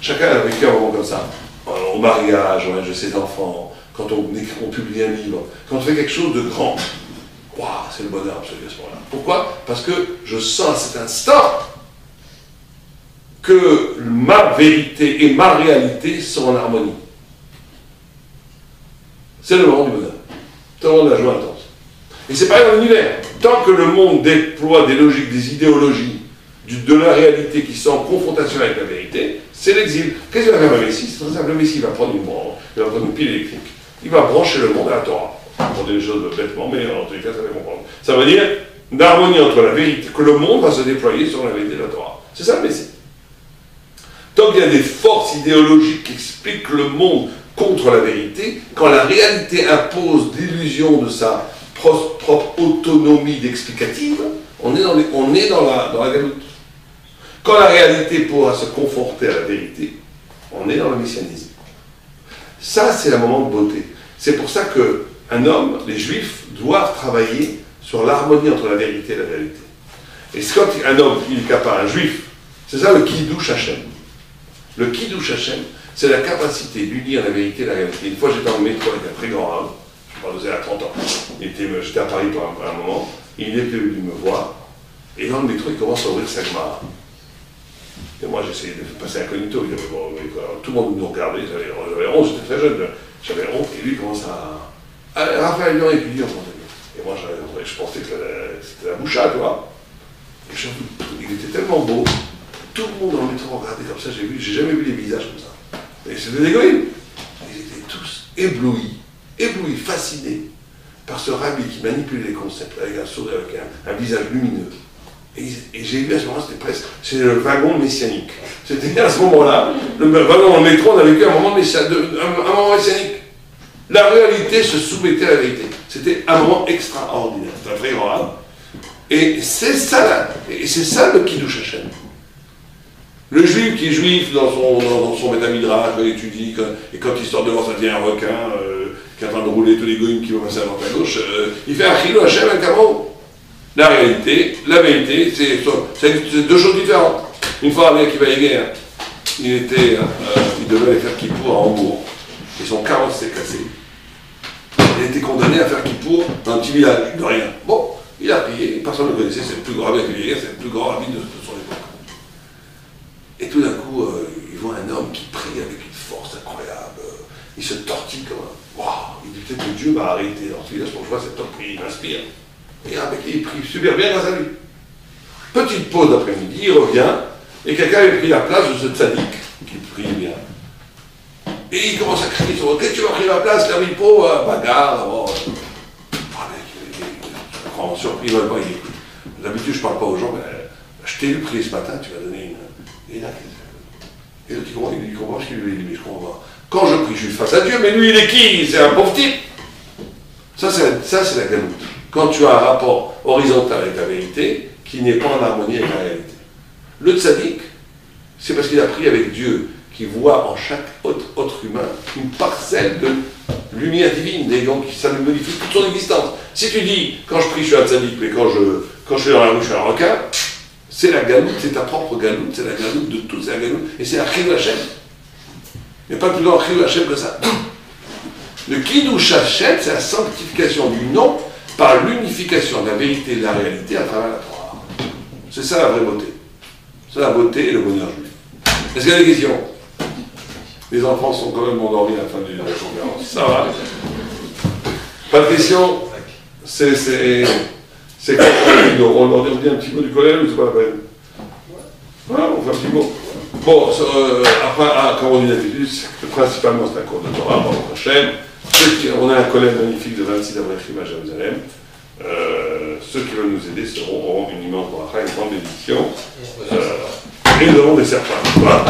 Speaker 1: chacun a vécu un moment comme ça. Au mariage, au mariage de ses enfants, quand on publie un livre, quand on fait quelque chose de grand. Waouh, c'est le bonheur absolu à ce moment-là. Pourquoi? Parce que je sens à cet instant que ma vérité et ma réalité sont en harmonie. C'est le moment du bonheur. C'est le moment de la joie intense. Et c'est pareil dans l'univers. Tant que le monde déploie des logiques, des idéologies, de la réalité qui sont en confrontation avec la vérité, c'est l'exil. Qu'est-ce qu'il va faire le Messie? C'est très simple. Le Messie va prendre une pile électrique. Il va brancher le monde à la Torah. Pour des choses bêtement, mais en tous les cas, ça va comprendre. Ça veut dire une harmonie entre la vérité, que le monde va se déployer sur la vérité de la Torah. C'est ça le Messie. Tant qu'il y a des forces idéologiques qui expliquent le monde contre la vérité, quand la réalité impose l'illusion de sa propre autonomie d'explicative, on est dans la galoute. Quand la réalité pourra se conforter à la vérité, on est dans le messianisme. Ça, c'est un moment de beauté. C'est pour ça que un homme, les juifs, doivent travailler sur l'harmonie entre la vérité et la réalité. Et quand un homme, il est capable, un juif, c'est ça le Kiddush Hashem. Le Kiddush Hashem, c'est la capacité d'unir la vérité et la réalité. Une fois, j'étais en métro avec un très grand homme, je parle de ça il y a 30 ans, j'étais à Paris pour un moment, il était venu me voir, et dans le métro, il commence à ouvrir sa Gemara. Et moi, j'essayais de passer incognito, tout le monde nous regardait, j'avais honte, j'étais très jeune, j'avais honte, et lui, il commence à... Raphaël Lyon étudie en Montaigne. Et moi, je pensais que c'était la boucha, tu vois. Et il était tellement beau, tout le monde dans le métro regardait comme ça, j'ai jamais vu des visages comme ça. Et c'était des goïms. Ils étaient tous éblouis, fascinés par ce rabbi qui manipulait les concepts avec un sourire, avec un visage lumineux. Et j'ai vu à ce moment-là, c'est le wagon messianique. C'était à ce moment-là, le wagon dans le métro, on a vécu un moment messianique. La réalité se soumettait à la vérité. C'était un moment extraordinaire. C'était un très grand âme. Et c'est ça le Kiddush Hashem. Le juif qui est juif dans son métamidrash, il étudie, et quand il sort dehors, ça devient un requin qui est en train de rouler tous les goïms qui vont passer à droite à gauche. Il fait un Kiddush Hashem avec un mot. La réalité, la vérité, c'est deux choses différentes. Une fois, un mec qui va à la guerre, il devait aller faire Kippour à Hambourg. Et son carrosse s'est cassé. Il a été condamné à faire Kippour dans un petit village, de rien. Bon, il a prié, personne ne le connaissait, c'est le plus grand rabbin c'est le plus grand rabbin de son époque. Et tout d'un coup, il voit un homme qui prie avec une force incroyable. Il se tortille comme un... Waouh, il dit peut-être que Dieu m'a arrêté dans ce village pour que je vois cet homme prier, il m'inspire. Et avec il prie super bien grâce à lui. Petite pause d'après-midi, il revient, et quelqu'un avait pris la place de ce tzaddik qui prie bien. Et il commence à crier sur qu'est-ce que tu vas prier ma place, Clavipo, bagarre, d'abord. Ah, mec, il est vraiment surpris, il va pas, il écoute. D'habitude, je parle pas aux gens, mais je t'ai vu prier ce matin, tu m'as donné une. Et là, il comprend ce qu'il lui dit, mais je comprends pas. Quand je prie, je suis face à Dieu, mais lui, il est qui? C'est un pauvre type. Ça, c'est la galoute. Quand tu as un rapport horizontal avec la vérité, qui n'est pas en harmonie avec la réalité. Le tzaddik, c'est parce qu'il a prié avec Dieu, qui voit en chaque autre humain une parcelle de lumière divine, et donc ça lui modifie toute son existence. Si tu dis, quand je prie, je suis un tzaddik, mais quand je suis dans la rue, je suis un requin, c'est la galoute, c'est ta propre galoute, c'est la galoute de tout, c'est la galoute, et c'est la Kiddush Hashem. Il n'y a pas plus grand Kiddush Hashem que ça. Le Kiddush Hashem, c'est la sanctification du nom par l'unification de la vérité et de la réalité à travers la Torah. C'est ça la vraie beauté. C'est la beauté et le bonheur juif. Est-ce qu'il y a des questions? Les enfants sont quand même endormis à la fin de la conférence. Ça va? Pas de questions? C'est quoi on leur dit un petit mot du collège ou c'est pas la peine? Voilà, on fait un petit mot. Bon, après, comme on dit d'habitude, principalement c'est un cours de Torah, par notre chaîne. On a un collège magnifique de 26 avril à Jérusalem. Ceux qui veulent nous aider auront une immense bracha, une grande bénédiction. Et nous avons des serpents. Voilà.